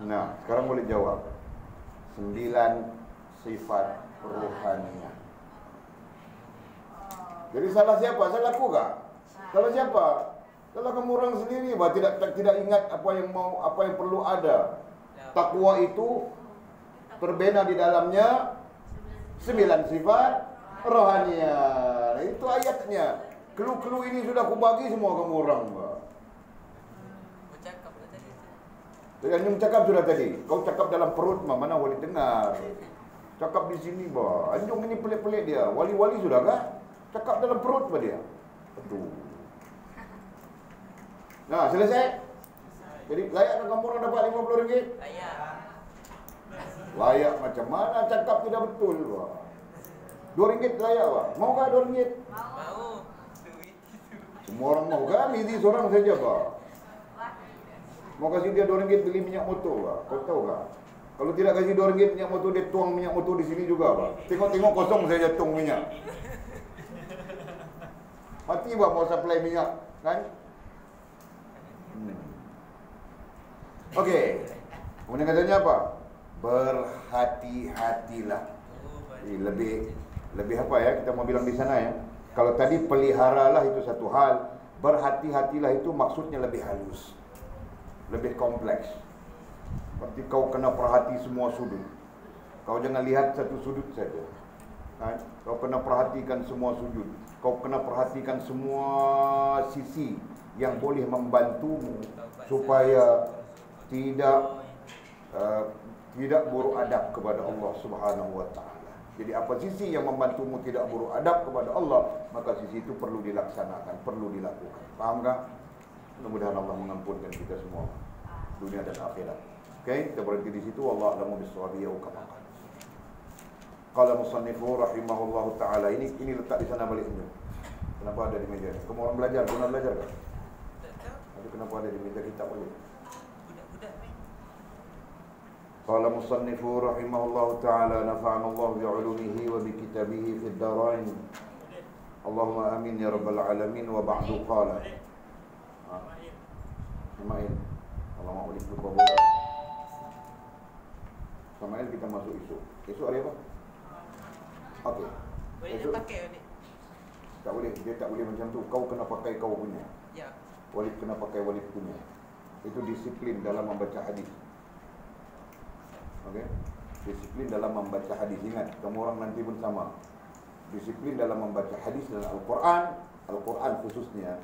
Nah, sekarang boleh jawab. 9 sifat rohaniah. Jadi salah siapa? Salah aku kah? Salah siapa? Salah kamu orang sendiri, bah tidak ingat apa yang perlu ada. Takwa itu terbina di dalamnya 9 sifat rohaniah. Itu ayatnya. Clue-clue ini sudah aku bagi semua kamu orang. Bercakap dah tadi. Yang cakap sudah tadi. Kau cakap dalam perut mana boleh dengar. Cakap di sini bah. Anjung ini pelik-pelik dia. Wali-wali sudah kah? Cakap dalam perut bah dia. Aduh. Nah, selesai. Jadi layak tak kamu orang dapat RM50? Layak. Layak macam mana? Cakap tidak betul bah. RM2 layak bah. Maukah RM2? Mau. Duit. Semua orang mau kan? Ini seorang saja bah. Mau kasih dia RM2 beli minyak motor bah. Kau tahu kah? Kalau tidak kasih RM2 minyak motor, dia tuang minyak motor di sini juga bah. Tengok-tengok kosong saja tuang minyak. Mati bah mau supply minyak kan? Okey. Kemudian katanya apa? Berhati-hatilah. Lebih apa ya kita mau bilang di sana ya? Kalau tadi peliharalah itu satu hal, berhati-hatilah itu maksudnya lebih halus, lebih kompleks. Berarti kau kena perhati semua sudut. Kau jangan lihat satu sudut saja. Kau kena perhatikan semua sudut. Kau kena perhatikan semua sisi yang boleh membantumu supaya tidak buruk adab kepada Allah Subhanahu wa taala. Jadi apa sisi yang membantumu tidak buruk adab kepada Allah, maka sisi itu perlu dilaksanakan, perlu dilakukan. Fahamkah? Mudah-mudahan Allah mengampunkan kita semua dunia dan akhirat. Okey, kita berhenti di situ. Wallahu a'lamu bissawab. Qala musannifu rahimahullahu taala. Ini letak di sana balik ini. Kenapa ada di meja ni? Kamu orang belajar, pernah belajar tak? Tak tahu. Tapi kenapa ada di meja kitab balik? Budak-budak ni. Qala musannifu rahimahullahu taala nafa'ana Allah bi'ulumihi wa bi kitabihi fid darain. Allahumma amin ya rabbal alamin. Wa ba'du qala. Samail. Allah mahu lupa bola. Samail kita masuk esok. Esok hari apa? Okey. Boleh Esok nak pakai ni? tak boleh. Dia tak boleh macam tu. Kau kena pakai kau punya. Ya. Walid kena pakai walid punya. Itu disiplin dalam membaca hadis. Okey. Disiplin dalam membaca hadis. Ingat, kamu orang nanti pun sama. Disiplin dalam membaca hadis dan Al-Quran. Al-Quran khususnya,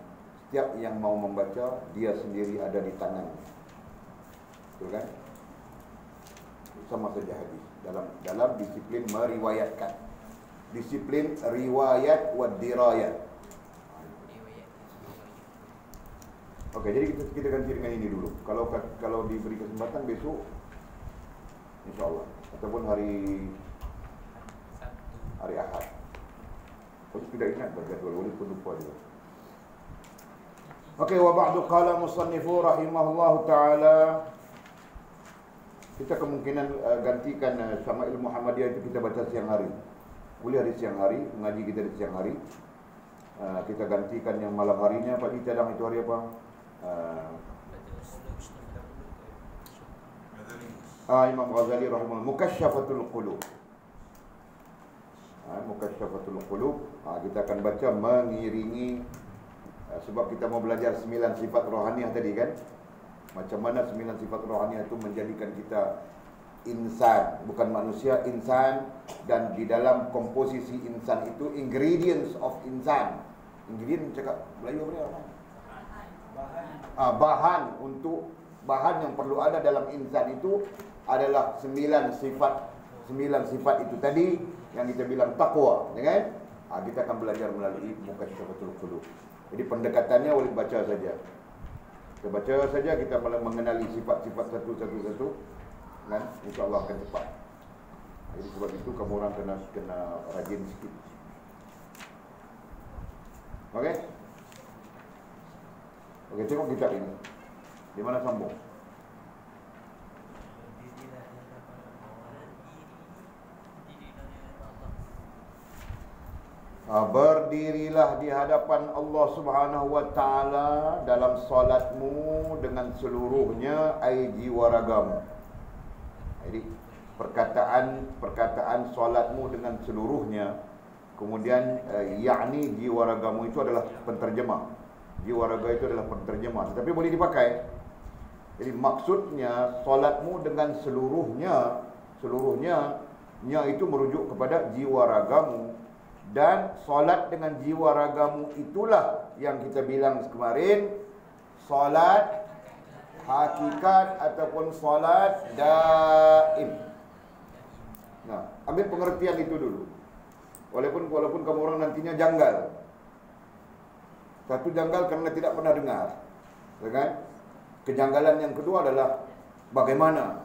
setiap yang mau membaca, dia sendiri ada di tangannya. Betul kan? Sama saja hadis. Dalam disiplin meriwayatkan. Disiplin riwayat wa dirayat. Okey, jadi kita ganti dengan ini dulu. Kalau diberi kesempatan besok, insya-Allah, ataupun hari Ahad. Kalau tidak ingat berjadwal, boleh pun lupa juga. Okey, wa ba'du qala musannifu rahimahullahu taala. Kita kemungkinan gantikan Syama'il Muhammadiyah itu kita baca siang hari. Kuliah di siang hari, mengaji kita di siang hari. Kita gantikan yang malam harinya. Pak Cadang itu hari apa? Imam Ghazali rahimahullah, Mukasyafatul Qulub. Mukasyafatul Qulub. Kita akan baca mengiringi, sebab kita mau belajar 9 sifat rohaniah tadi kan. Macam mana 9 sifat rohaniah itu menjadikan kita insan, bukan manusia, insan. Dan di dalam komposisi insan itu, ingredients of insan. Ingredient cakap Melayu apa dia? Bahan yang perlu ada dalam insan itu adalah 9 sifat itu tadi yang kita bilang takwa, ya kan? Kita akan belajar melalui Mukasyafatul Qulub. Jadi pendekatannya boleh baca saja. Kita baca saja, kita mengenali sifat-sifat satu-satu, kan? Insya-Allah akan cepat. Jadi sebab itu kamu orang kena rajin sikit. Okey? Okey, tengok kitab ini. Di mana sambung? Berdirilah di hadapan Allah Subhanahu wa taala dalam solatmu dengan seluruhnya aidi waragamu. Jadi perkataan solatmu dengan seluruhnya. Kemudian yakni jiwaragamu itu adalah penterjemah. Jiwaraga itu adalah penterjemah, tetapi boleh dipakai. Jadi maksudnya solatmu dengan seluruhnya seluruhnya. Nya itu merujuk kepada jiwa ragamu. Dan solat dengan jiwa ragamu itulah yang kita bilang kemarin, solat hakikat ataupun solat daim. Nah, ambil pengertian itu dulu. Walaupun kamu orang nantinya janggal. Satu janggal karena tidak pernah dengar, ya kan? Kejanggalan yang kedua adalah bagaimana?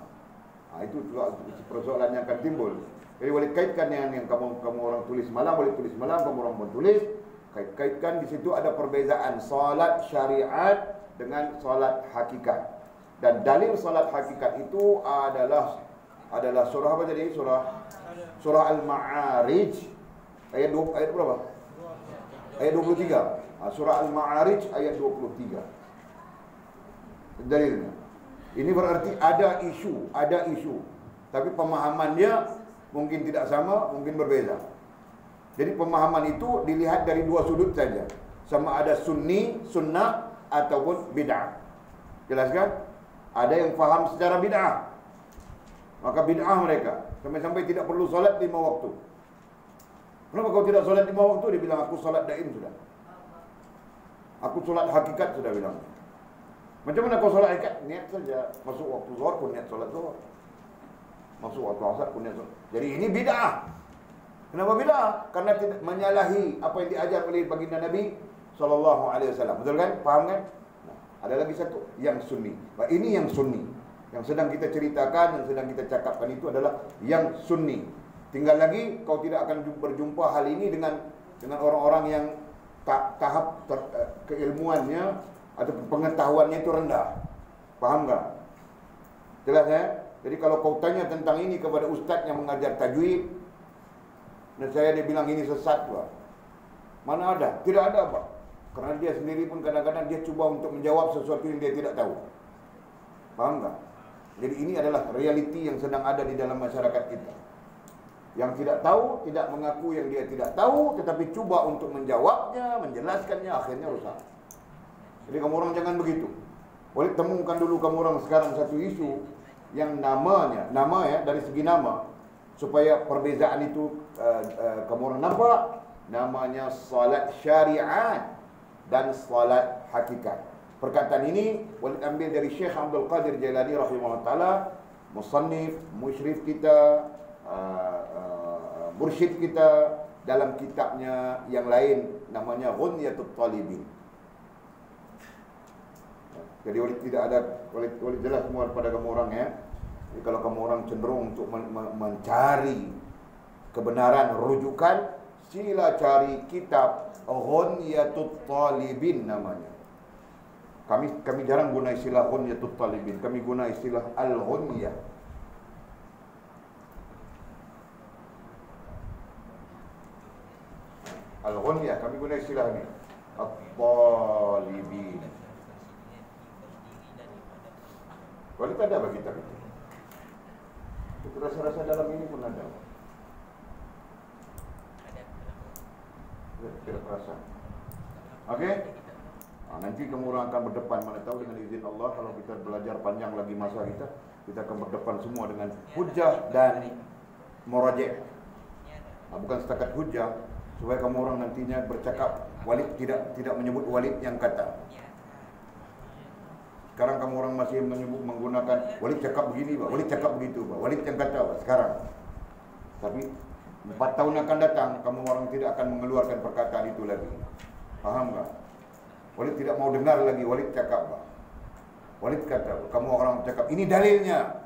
Nah, itu juga persoalan yang akan timbul. Jadi boleh kaitkan yang kamu orang tulis malam, boleh tulis malam, kamu orang pun tulis. Kaitkan di situ ada perbezaan solat syariat dengan solat hakikat. Dan dalil solat hakikat itu adalah surah apa tadi? Surah Al-Ma'arij ayat berapa? Ayat 23. Surah Al-Ma'arij ayat 23. Dalilnya. Ini berarti ada isu. Tapi pemahamannya mungkin tidak sama, mungkin berbeza. Jadi pemahaman itu dilihat dari dua sudut saja. Sama ada sunni, sunnah ataupun bid'ah. Jelas kan? Ada yang faham secara bid'ah. Maka bid'ah mereka. Sampai-sampai tidak perlu solat 5 waktu. Kenapa kau tidak solat 5 waktu? Dia bilang aku solat daim sudah. Aku solat hakikat sudah bilang. Macam mana kau solat hakikat? Niat saja. Masuk waktu zuhur pun niat solat zuhur. Masuk waktu asar pun niat solat. Jadi ini bid'ah. Kenapa bid'ah? Karena tidak menyalahi apa yang diajar oleh baginda Nabi SAW. Betul kan? Faham kan? Nah, ada lagi satu yang sunni. Nah, ini yang sunni. Yang sedang kita ceritakan, yang sedang kita cakapkan itu adalah yang sunni. Tinggal lagi kau tidak akan berjumpa hal ini dengan orang-orang yang tahap keilmuannya atau pengetahuannya itu rendah. Faham tak? Jelas ya? Jadi kalau kau tanya tentang ini kepada ustaz yang mengajar tajwid, dan saya dia bilang ini sesat, Pak. Mana ada? Tidak ada, Pak. Karena dia sendiri pun kadang-kadang dia cuba untuk menjawab sesuatu yang dia tidak tahu. Faham tak? Jadi ini adalah realiti yang sedang ada di dalam masyarakat kita. Yang tidak tahu, tidak mengaku yang dia tidak tahu, tetapi cuba untuk menjawabnya, menjelaskannya, akhirnya rusak. Jadi kamu orang jangan begitu. Boleh temukan dulu kamu orang sekarang satu isu yang nama ya, dari segi nama, supaya perbezaan itu kamu orang nampak. Namanya salat syariat dan salat hakikat. Perkataan ini boleh ambil dari Syekh Abdul Qadir Jailani rahimahullah taala, musannif, musyrif kita, mursyid kita, dalam kitabnya yang lain namanya Ghunyatul Talibin. Jadi tidak ada, boleh jelas semua kepada kamu orang ya. Jadi kalau kamu orang cenderung untuk mencari kebenaran rujukan, sila cari kitab Ghunyatul Talibin namanya. Kami jarang guna istilah Ghunyatul Talibin, kami guna istilah Al-Ghunyah. Al-Ghunyah, kami guna istilah ini At-Talibin. Kalau tak ada bagi kita itu. Itu rasa-rasa dalam ini pun ada. Tidak terasa. Okey? Nanti kamu orang akan berdepan, mana tahu dengan izin Allah, kalau kita belajar panjang lagi masa kita akan berdepan semua dengan hujjah dan muraja'. Bukan setakat hujjah, supaya kamu orang nantinya bercakap walid tidak menyebut walid yang kata. Sekarang kamu orang masih menggunakan walid cakap begini, Pak, walid cakap begitu, Pak, walid yang kata, Pak, sekarang. Tapi 4 tahun akan datang, kamu orang tidak akan mengeluarkan perkataan itu lagi. Faham tak? Walid tidak mau dengar lagi walid cakap, Pak. Walid kata, kamu orang cakap, ini dalilnya,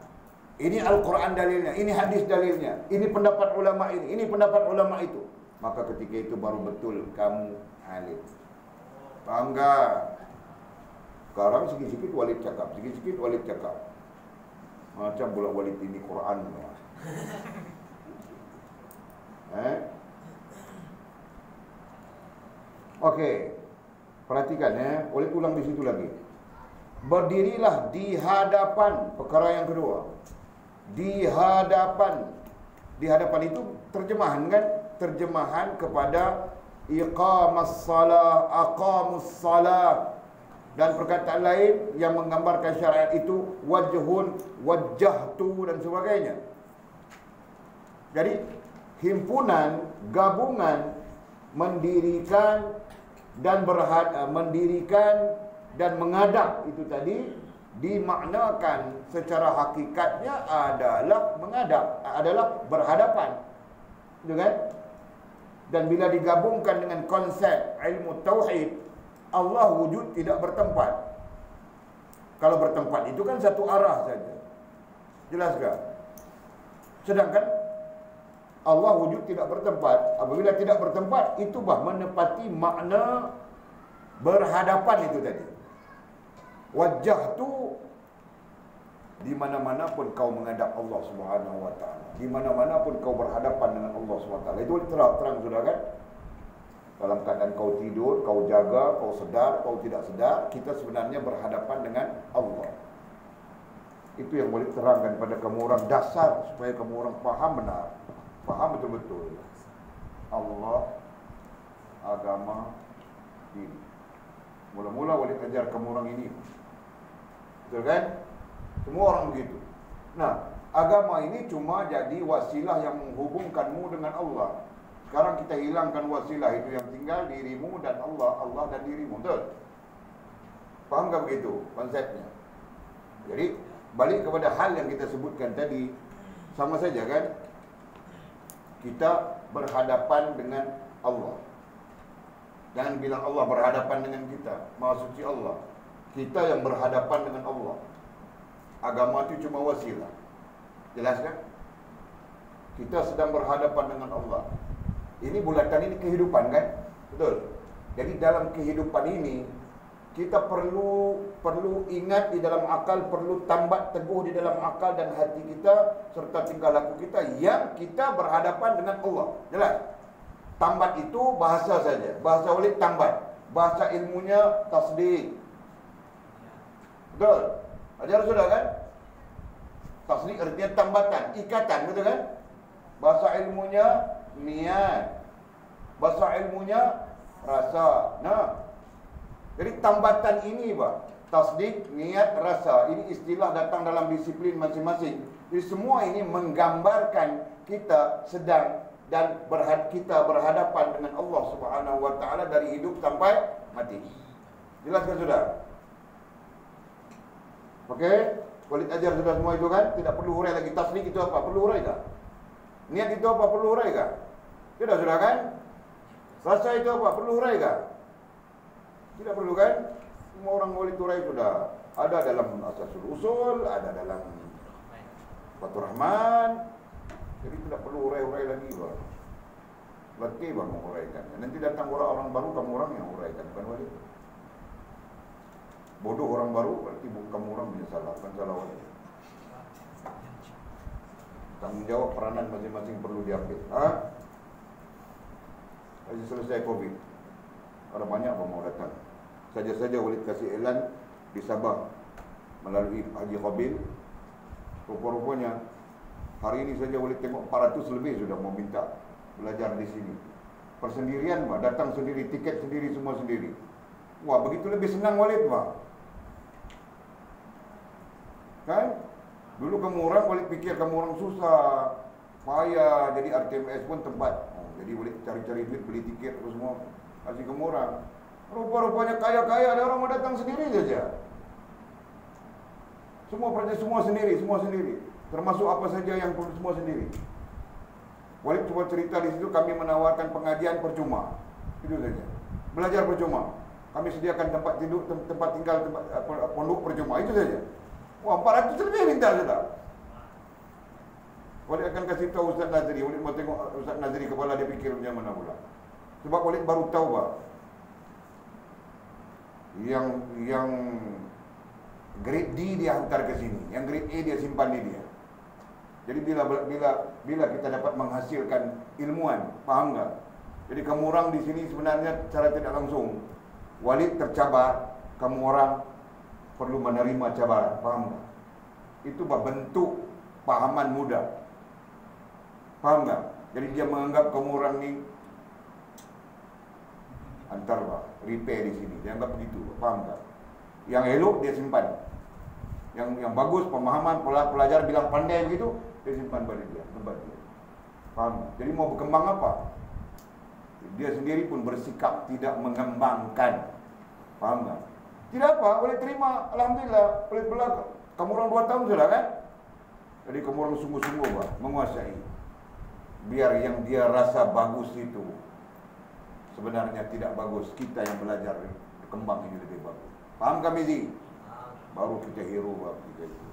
ini Al-Quran dalilnya, ini hadis dalilnya, ini pendapat ulama ini pendapat ulama itu. Maka ketika itu baru betul kamu alim. Faham tak? Sekarang sikit-sikit walid cakap, sikit-sikit walid cakap. Macam pula walid ini Quran. Okey. Perhatikan ya, walid ulang di situ lagi. Berdirilah di hadapan, perkara yang kedua. Di hadapan itu terjemahan kan? Terjemahan kepada iqamas salah, aqamus salah. Dan perkataan lain yang menggambarkan syariat itu wajhun, wajjahtu dan sebagainya. Jadi himpunan, gabungan mendirikan dan mengadap itu tadi dimaknakan secara hakikatnya adalah mengadap, adalah berhadapan, gitu kan? Dan bila digabungkan dengan konsep ilmu tauhid, Allah wujud tidak bertempat. Kalau bertempat itu kan satu arah saja. Jelas tak? Sedangkan Allah wujud tidak bertempat. Apabila tidak bertempat, itu menepati makna berhadapan itu tadi. Wajah tu di mana-mana pun kau menghadap Allah Subhanahu wa taala. Di mana-mana pun kau berhadapan dengan Allah Subhanahu wa taala. Itu terang sudah kan? Dalam keadaan kau tidur, kau jaga, kau sedar, kau tidak sedar, kita sebenarnya berhadapan dengan Allah. Itu yang boleh terangkan pada kamu orang dasar supaya kamu orang faham benar. Faham betul-betul Allah, agama, diri. Mula-mula boleh ajar kamu orang ini. Betul kan? Semua orang begitu. Nah, agama ini cuma jadi wasilah yang menghubungkanmu dengan Allah. Sekarang kita hilangkan wasilah itu, yang tinggal dirimu dan Allah, Allah dan dirimu. Betul? Faham tak begitu konsepnya? Jadi balik kepada hal yang kita sebutkan tadi, sama saja kan? Kita berhadapan dengan Allah. Jangan bilang Allah berhadapan dengan kita. Maha suci Allah. Kita yang berhadapan dengan Allah. Agama itu cuma wasilah. Jelas kan? Kita sedang berhadapan dengan Allah. Ini bulatan ini kehidupan kan? Betul. Jadi dalam kehidupan ini kita perlu ingat di dalam akal, perlu tambat teguh di dalam akal dan hati kita serta tingkah laku kita yang kita berhadapan dengan Allah. Jelas? Tambat itu bahasa saja. Bahasa Walid tambat. Bahasa ilmunya tasdik. Betul? Ajar sudah kan? Tasdik artinya tambatan, ikatan, betul kan? Bahasa ilmunya niat. Bahasa ilmunya rasa. Nah, jadi tambatan ini tasdik, niat, rasa, ini istilah datang dalam disiplin masing-masing. Jadi semua ini menggambarkan kita sedang dan kita berhadapan dengan Allah Subhanahu wa taala dari hidup sampai mati. Jelaskan sudah? Okey, Walid ajar sudah semua itu kan? Tidak perlu hurai lagi. Tasdik itu apa? Perlu hurai tak? Niat itu apa? Perlu hurai tak? Sudah kan? Rasa itu apa? Perlu hurai tak? Tidak perlu kan? Semua orang Walid hurai sudah. Ada dalam Asasul Usul, ada dalam Fathur Rahman. Jadi tidak perlu hurai-hurai lagi Letih menghuraikan. Nanti datang orang baru, kamu orang yang huraikan, bukan Walid. Bodoh orang baru, berarti kamu orang punya salah, bukan salah Walid. Tanggung jawab peranan masing-masing perlu diambil. Lagi selesai COVID, ada banyak apa mau datang. Saja-saja Walid kasih elan di Sabah melalui Haji Qabil. Rupa-rupanya hari ini saja Walid tengok 400 lebih sudah mau minta belajar di sini. Persendirian datang sendiri, tiket sendiri, semua sendiri. Wah, begitu lebih senang Walid kan? Dulu kamu orang Walid pikir kamu orang susah, payah, jadi RTMS pun tempat. Jadi Walid cari-cari duit, beli tiket terus semua kasih kamu orang. Rupa-rupanya kaya-kaya ada orang mau datang sendiri saja. Semua sendiri. Termasuk apa saja yang perlu semua sendiri. Walid cuma cerita di situ, kami menawarkan pengajian percuma. Itu saja. Belajar percuma. Kami sediakan tempat tidur, tempat tinggal, pondok percuma. Itu saja. Wah, 400 lebih minta sudah. Walid akan kasih tahu Ustaz Nazri. Walid mau tengok Ustaz Nazri kepala dia fikir macam mana pula. Sebab Walid baru tahu yang grade D dia hantar ke sini, yang grade A dia simpan di dia. Jadi bila kita dapat menghasilkan ilmuwan, faham tak? Jadi kamu orang di sini sebenarnya secara tidak langsung Walid tercabar, kamu orang perlu menerima cabaran, faham tak? Itu bentuk pahaman muda. Faham tak? Jadi dia menganggap kamu orang ni antar repair di sini. Dia anggap begitu, faham tak? Yang elok dia simpan. Yang bagus pemahaman pelajar bilang pandai begitu, dia simpan pada dia, tempat dia. Faham? Jadi mau berkembang apa? Dia sendiri pun bersikap tidak mengembangkan. Faham tak? Tidak apa, boleh terima. Alhamdulillah, boleh belakang. Kamu orang 2 tahun sudah kan? Jadi kamu orang sungguh-sungguh menguasai. Biar yang dia rasa bagus itu sebenarnya tidak bagus. Kita yang belajar berkembang ini lebih bagus. Faham kami Zi? Baru kita hero kita itu.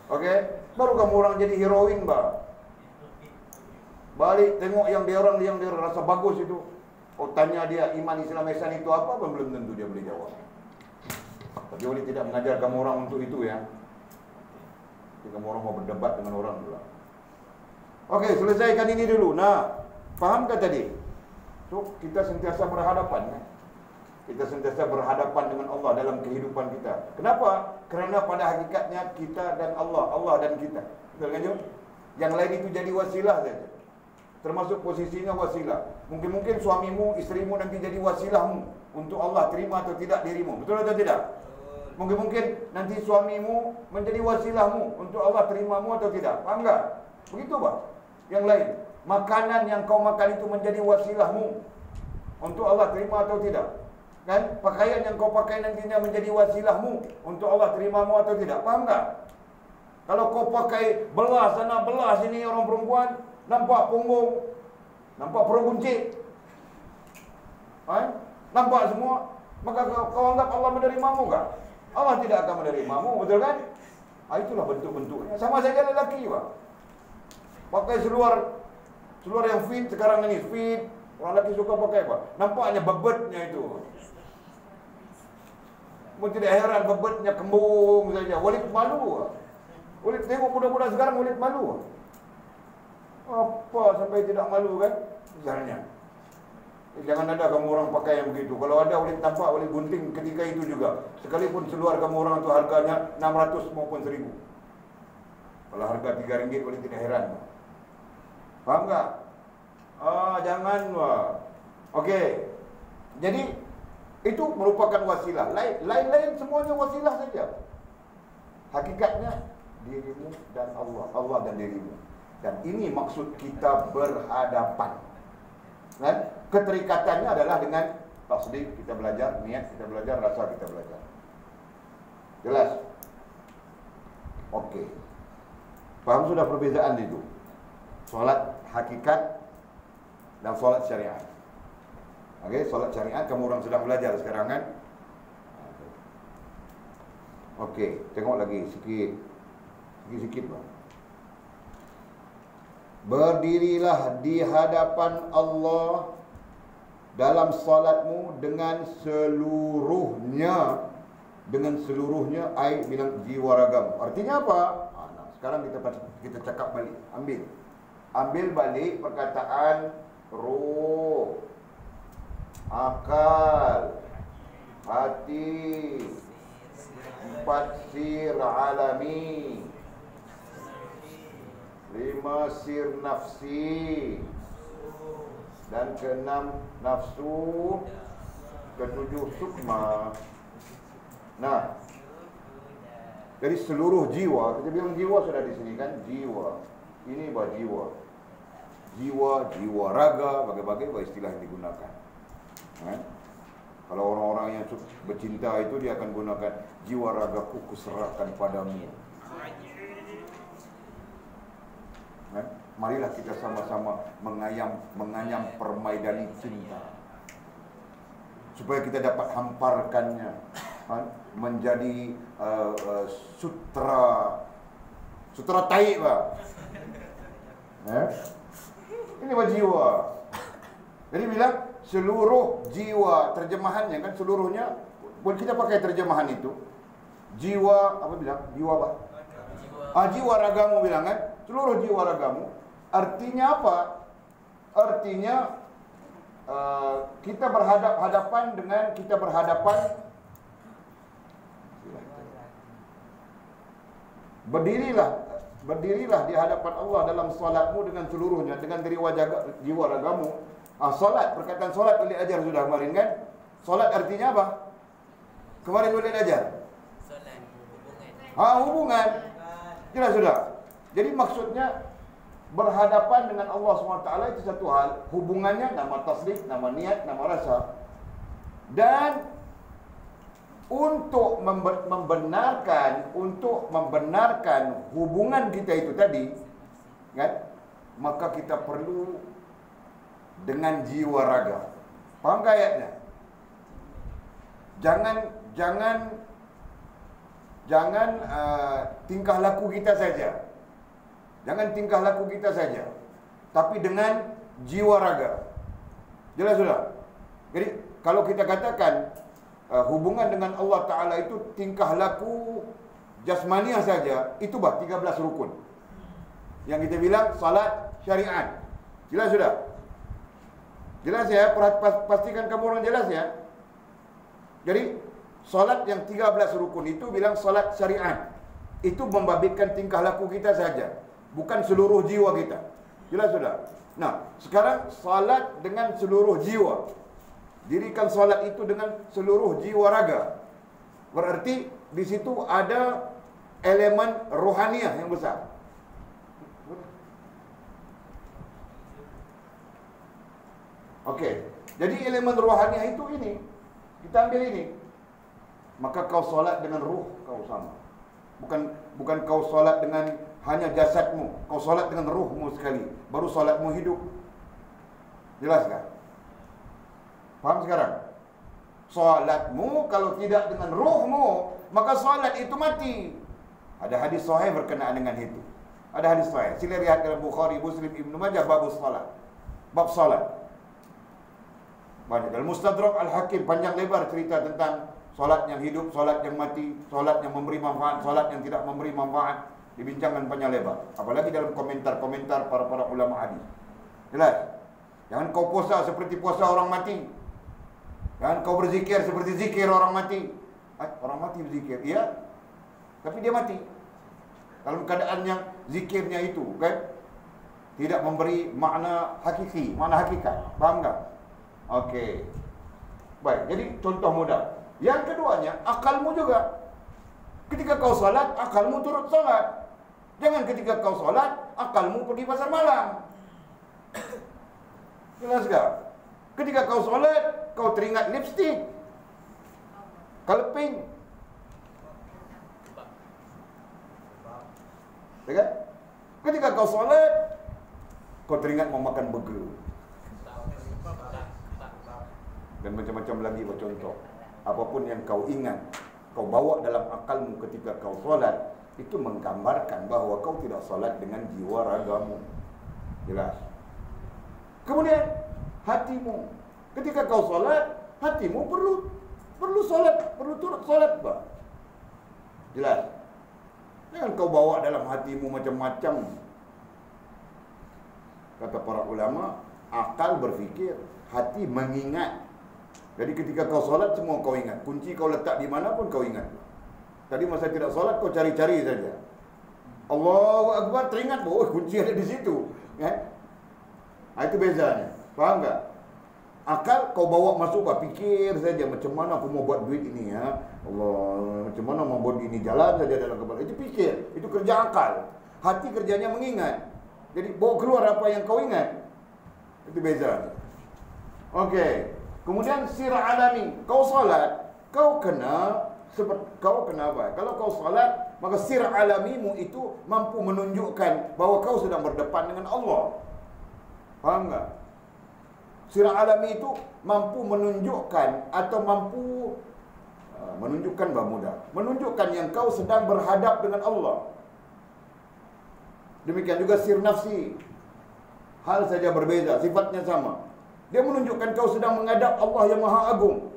Oke, baru kamu orang jadi heroin balik tengok yang dia rasa bagus itu. Oh, tanya dia iman Islam Ihsan itu apa pun belum tentu dia boleh jawab. Tapi Wali tidak mengajar kamu orang untuk itu ya. Jadi kamu orang mau berdebat dengan orang pula. Oke, selesaikan ini dulu. Nah, faham tak tadi? So, kita sentiasa berhadapan kan? Kita sentiasa berhadapan dengan Allah dalam kehidupan kita. Kenapa? Kerana pada hakikatnya kita dan Allah, Allah dan kita. Betul kan, Jom? Yang lain itu jadi wasilah saja. Termasuk posisinya wasilah. Mungkin suamimu, istrimu nanti jadi wasilahmu untuk Allah terima atau tidak dirimu. Betul atau tidak? Mungkin nanti suamimu menjadi wasilahmu untuk Allah terimamu atau tidak. Faham tak? Begitu Pak. Yang lain, makanan yang kau makan itu menjadi wasilahmu untuk Allah terima atau tidak. Kan? Pakaian yang kau pakai nantinya menjadi wasilahmu untuk Allah terimamu atau tidak. Faham tak? Kalau kau pakai belah sana belah sini orang perempuan, nampak punggung, nampak perut buncit, nampak semua, maka kau anggap Allah menerimamu tak? Allah tidak akan menerimamu, betul kan? Itulah bentuk-bentuknya. Sama saja lelaki Pak. Pakai seluar yang fit sekarang ini, fit. Orang lelaki suka pakai apa? Nampaknya bebetnya itu. Pun tidak heran bebetnya kembung saja. Walid malu. Walid tengok budak-budak sekarang Walid malu. Apa sampai tidak malu kan? Misalnya. Jangan ada kamu orang pakai yang begitu. Kalau ada Walid nampak Walid gunting ketika itu juga. Sekalipun seluar kamu orang itu harganya 600 maupun 1000. Kalau harga 3 ringgit Walid tidak heran. Faham tak? Jangan wah. Okey. Jadi itu merupakan wasilah. Lain-lain semuanya wasilah saja. Hakikatnya dirimu dan Allah, Allah dan dirimu. Dan ini maksud kita berhadapan. Kan? Keterikatannya adalah dengan tasdik kita belajar, niat kita belajar, rasa kita belajar. Jelas? Okey. Faham sudah perbezaan itu? Solat hakikat dan solat syariat. Okey, solat syariat kamu orang sedang belajar sekarang kan? Okey, tengok lagi sikit. Sikit-sikit bang. Berdirilah di hadapan Allah dalam salatmu dengan seluruhnya. Dengan seluruhnya, ai bilang jiwa ragamu. Artinya apa? Nah, sekarang kita cakap balik. Ambil balik perkataan ruh, akal, hati, 4 sir alami, 5 sir nafsi, dan ke-6 nafsu, ke-7 sukma. Nah, jadi seluruh jiwa, kita bilang jiwa sudah di sini kan, jiwa. Ini bah jiwa. Jiwa raga, bagai-bagai istilah yang digunakan. Kalau orang-orang yang bercinta itu dia akan gunakan jiwa ragaku kuserahkan padamu. Marilah kita sama-sama menganyam permaidani cinta, supaya kita dapat hamparkannya menjadi sutra taib Pak. Ini jiwa. Jadi bilang seluruh jiwa, terjemahannya kan seluruhnya. Buat kita pakai terjemahan itu. Jiwa apa bilang? Jiwa apa? Jiwa ragamu bilang kan? Seluruh jiwa ragamu. Artinya apa? Artinya kita berhadapan dengan Berdirilah di hadapan Allah dalam solatmu dengan seluruhnya, dengan jiwa ragamu. Solat, perkataan solat boleh ajar sudah kemarin kan? Solat artinya apa? Kemarin boleh ajar. Solat, hubungan. Hubungan. Jelas sudah. Jadi maksudnya berhadapan dengan Allah SWT itu satu hal, hubungannya nama tasdik, nama niat, nama rasa. Dan untuk membenarkan hubungan kita itu tadi, kan? Maka kita perlu dengan jiwa raga. Faham tak ayatnya? Jangan tingkah laku kita saja. Jangan tingkah laku kita saja, tapi dengan jiwa raga. Jelas sudah? Jadi kalau kita katakan hubungan dengan Allah Ta'ala itu tingkah laku jasmaniah saja, itu 13 rukun. Yang kita bilang salat syariat. Jelas sudah? Jelas ya? Pastikan kamu orang jelas ya. Jadi salat yang 13 rukun itu bilang salat syariat. Itu membabitkan tingkah laku kita saja, bukan seluruh jiwa kita. Jelas sudah? Nah, sekarang salat dengan seluruh jiwa. Dirikan salat itu dengan seluruh jiwa raga. Berarti di situ ada elemen rohaniah yang besar. Okey. Jadi elemen rohaniah itu ini. Kita ambil ini. Maka kau solat dengan ruh kau sama. Bukan kau solat dengan hanya jasadmu. Kau solat dengan ruhmu sekali. Baru solatmu hidup. Jelas tak? Faham sekarang? Solatmu kalau tidak dengan ruhmu, maka solat itu mati. Ada hadis sahih berkenaan dengan itu. Ada hadis sahih. Sila lihat dalam Bukhari, Muslim, Ibnu Majah bab salat. Bab salat. Banyak. Dalam Mustadrak Al-Hakim panjang lebar cerita tentang solat yang hidup, solat yang mati, solat yang memberi manfaat, solat yang tidak memberi manfaat, dibincangkan panjang lebar. Apalagi dalam komentar-komentar para ulama hadis. Jelas? Jangan kau puasa seperti puasa orang mati. Jangan kau berzikir seperti zikir orang mati. Orang mati berzikir, iya, tapi dia mati. Dalam keadaan yang zikirnya itu kan tidak memberi makna hakiki, makna hakikat. Faham tak? Okey. Baik, jadi contoh mudah. Yang keduanya, akalmu juga. Ketika kau salat, akalmu turut salat. Jangan ketika kau salat, akalmu pergi pasar malam. Jelas tak? Ketika kau salat, kau teringat lipstick, kalping. Kan? Ketika kau salat, kau teringat mau makan burger. Dan macam-macam lagi bercontoh. Apapun yang kau ingat, kau bawa dalam akalmu ketika kau salat, itu menggambarkan bahawa kau tidak salat dengan jiwa ragamu. Jelas? Kemudian hatimu. Ketika kau salat, hatimu perlu salat, perlu turut salat, Pak. Jelas? Jangan kau bawa dalam hatimu macam-macam. Kata para ulama, akal berfikir, hati mengingat. Jadi ketika kau salat, semua kau ingat. Kunci kau letak di mana pun kau ingat. Tadi masa tidak salat, kau cari-cari saja. Allahu Akbar, teringat bahawa kunci ada di situ. Itu bezanya. Faham tak? Akal kau bawa masuk, fikir saja macam mana aku mau buat duit ini ya. Allah, macam mana mau buat ini, jalan saja dalam kepala. Itu fikir, itu kerja akal. Hati kerjanya mengingat. Jadi bawa keluar apa yang kau ingat. Itu beza. Okey. Kemudian sirah alami. Kau salat, kau kena apa? Kalau kau salat, maka sirah alamimu itu mampu menunjukkan bahawa kau sedang berdepan dengan Allah. Faham tak? Sirah alami itu mampu menunjukkan atau mampu menunjukkan mudah. Menunjukkan yang kau sedang berhadap dengan Allah. Demikian juga sir nafsi. Hal saja berbeza, sifatnya sama. Dia menunjukkan kau sedang menghadap Allah yang Maha Agung.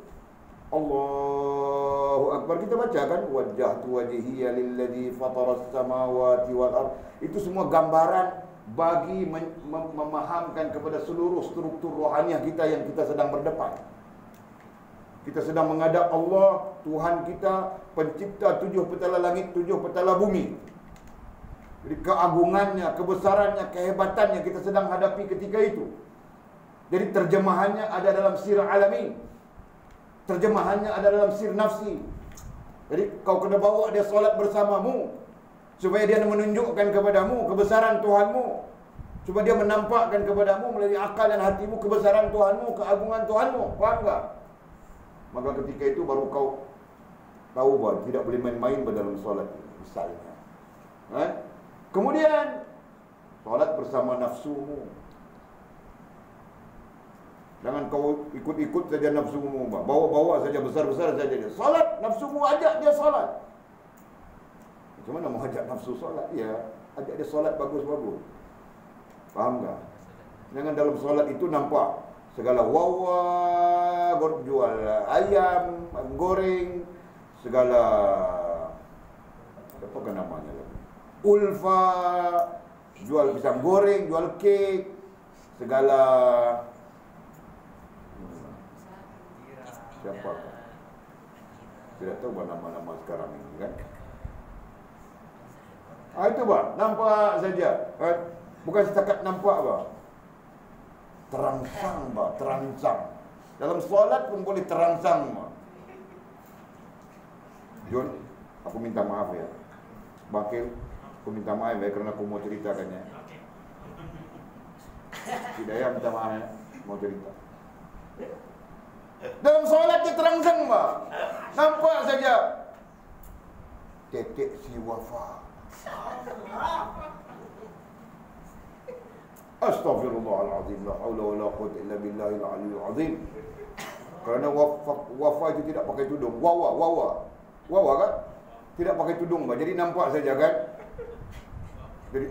Allahu Akbar. Kita baca kan, wajjahtu wajhiya lilladzi fataras samawati wal ardh. Itu semua gambaran bagi memahamkan kepada seluruh struktur rohaniah kita yang kita sedang berdepan. Kita sedang menghadap Allah, Tuhan kita, pencipta 7 petala langit, 7 petala bumi. Jadi keagungannya, kebesarannya, kehebatannya kita sedang hadapi ketika itu. Jadi terjemahannya ada dalam sir alami. Terjemahannya ada dalam sir nafsi. Jadi kau kena bawa dia solat bersamamu. supaya dia menunjukkan kepadamu kebesaran Tuhanmu, supaya dia menampakkan kepadamu melalui akal dan hatimu kebesaran Tuhanmu, keagungan Tuhanmu. Faham tak? Maka ketika itu baru kau tahu bahawa tidak boleh main-main dalam solat misalnya. Kemudian solat bersama nafsumu. Jangan kau ikut-ikut saja nafsumu, bawa-bawa saja, besar-besar saja dia. Solat, nafsumu ajak dia solat. Macam mana mau ajak nafsu solat? Ya, ajak dia solat bagus-bagus. Faham tak? Jangan dalam solat itu nampak segala wawa, jual ayam, goreng, segala apa kan namanya lagi? Ulfa, jual pisang goreng, jual kek, segala siapa? Tidak tahu nama-nama sekarang ini kan? Itu nampak saja. Bukan setakat nampak terangsang terangsang. Dalam solat pun boleh terangsang Jun, aku minta maaf ya. Bakil, aku minta maaf ya kerana aku mau ceritakannya. Tidak ya, minta maaf ya, mau cerita. Dalam solat dia terangsang nampak saja. Tetek si wafa. Astaghfirullahaladzim, la haula wa la quwwata illa billahil aliyyil azim. Kerana wafa itu tidak pakai tudung. Wawa kan? Tidak pakai tudung jadi nampak saja kan? Jadi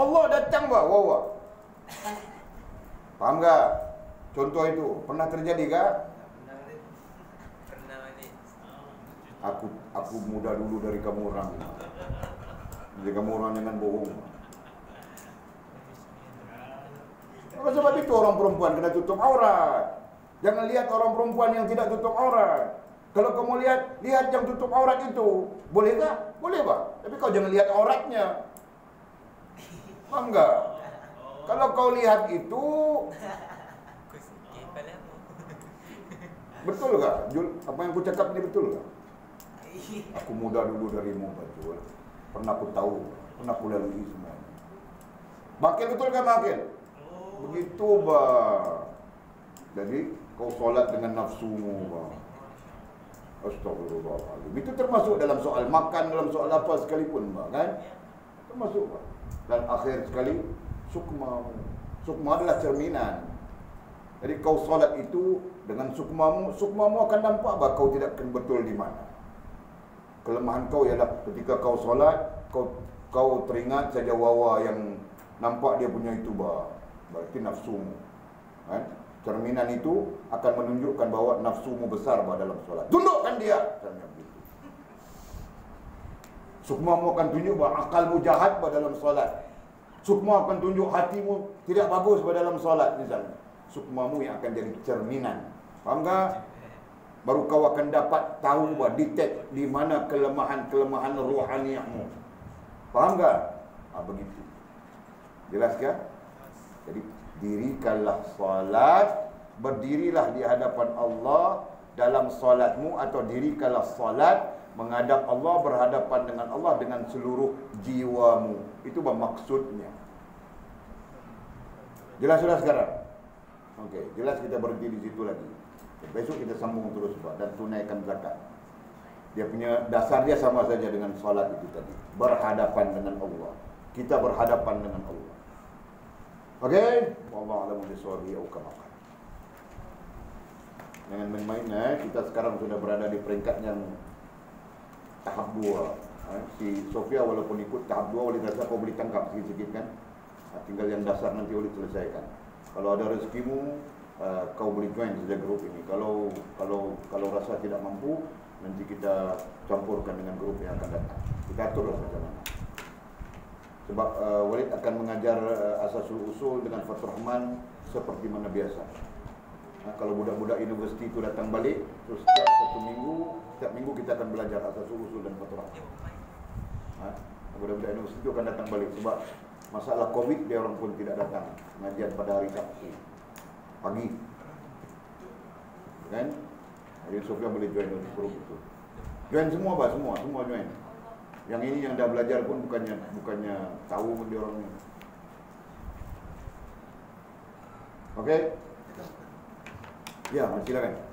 Allah datang wawa. Faham tak? Contoh itu pernah terjadi kah? Pernah balik. Aku muda dulu dari kamu orang. Jadi kamu orang jangan bohong. Oleh sebab itu orang perempuan kena tutup aurat. Jangan lihat orang perempuan yang tidak tutup aurat. Kalau kamu lihat yang tutup aurat itu, boleh tak? Boleh Tapi kau jangan lihat auratnya. Faham tak? Kalau kau lihat itu, betul tak? Jul, apa yang aku cakap ni betul tak? Aku muda dulu darimu, Jul. Pernah aku tahu, pernah aku lalui semua. Bakil betul kan Bakil? Begitu Jadi kau solat dengan nafsumu Astagfirullahaladzim. Itu termasuk dalam soal makan, dalam soal apa sekalipun kan? Termasuk Dan akhir sekali sukma. Sukma adalah cerminan. Jadi kau solat itu dengan sukmamu akan nampak kau tidak betul di mana. Kelemahan kau ialah ketika kau solat, kau teringat saja wawa yang nampak dia punya itu berarti nafsumu. Kan? Cerminan itu akan menunjukkan bahawa nafsumu besar dalam solat. Tundukkan dia. Sukmamu akan tunjuk bahawa akalmu jahat dalam solat. Sukma akan tunjuk hatimu tidak bagus dalam solat misalnya. Sukmamu yang akan jadi cerminan. Faham tak? Baru kau akan dapat tahu detect di mana kelemahan-kelemahan rohaniahmu. Faham tak? Begitu. Jelas ke? Jadi dirikanlah salat, berdirilah di hadapan Allah dalam salatmu, atau dirikanlah salat menghadap Allah, berhadapan dengan Allah dengan seluruh jiwamu. Itu maksudnya. Jelas sudah sekarang? Okey, jelas, kita berhenti di situ lagi. Besok kita sambung terus dan tunaikan zakat. Dia punya dasar dia sama saja dengan salat itu tadi. Berhadapan dengan Allah. Kita berhadapan dengan Allah. Okey? Wallahu a'lam bishawab atau kama qala. Jangan main-main kita sekarang sudah berada di peringkat yang tahap 2. Si Sofia walaupun ikut tahap 2 oleh rasa kau boleh tangkap sikit-sikit kan. Tinggal yang dasar nanti boleh selesaikan. Kalau ada rezekimu, kau boleh join saja grup ini. Kalau rasa tidak mampu, nanti kita campurkan dengan grup yang akan datang. Kita aturlah macam mana. Sebab Walid akan mengajar Asasul Usul dengan Fathur Rahman seperti mana biasa. Kalau budak-budak universiti itu datang balik, terus setiap minggu kita akan belajar Asasul Usul dan Fathur Rahman. Budak-budak universiti itu akan datang balik sebab masalah Covid dia orang pun tidak datang pengajian pada hari Sabtu pagi. Kan? Jadi Sofia boleh join grup itu. Join semua semua join. Yang ini yang dah belajar pun bukannya tahu pun dia orang ni. Okey? Ya, silakan.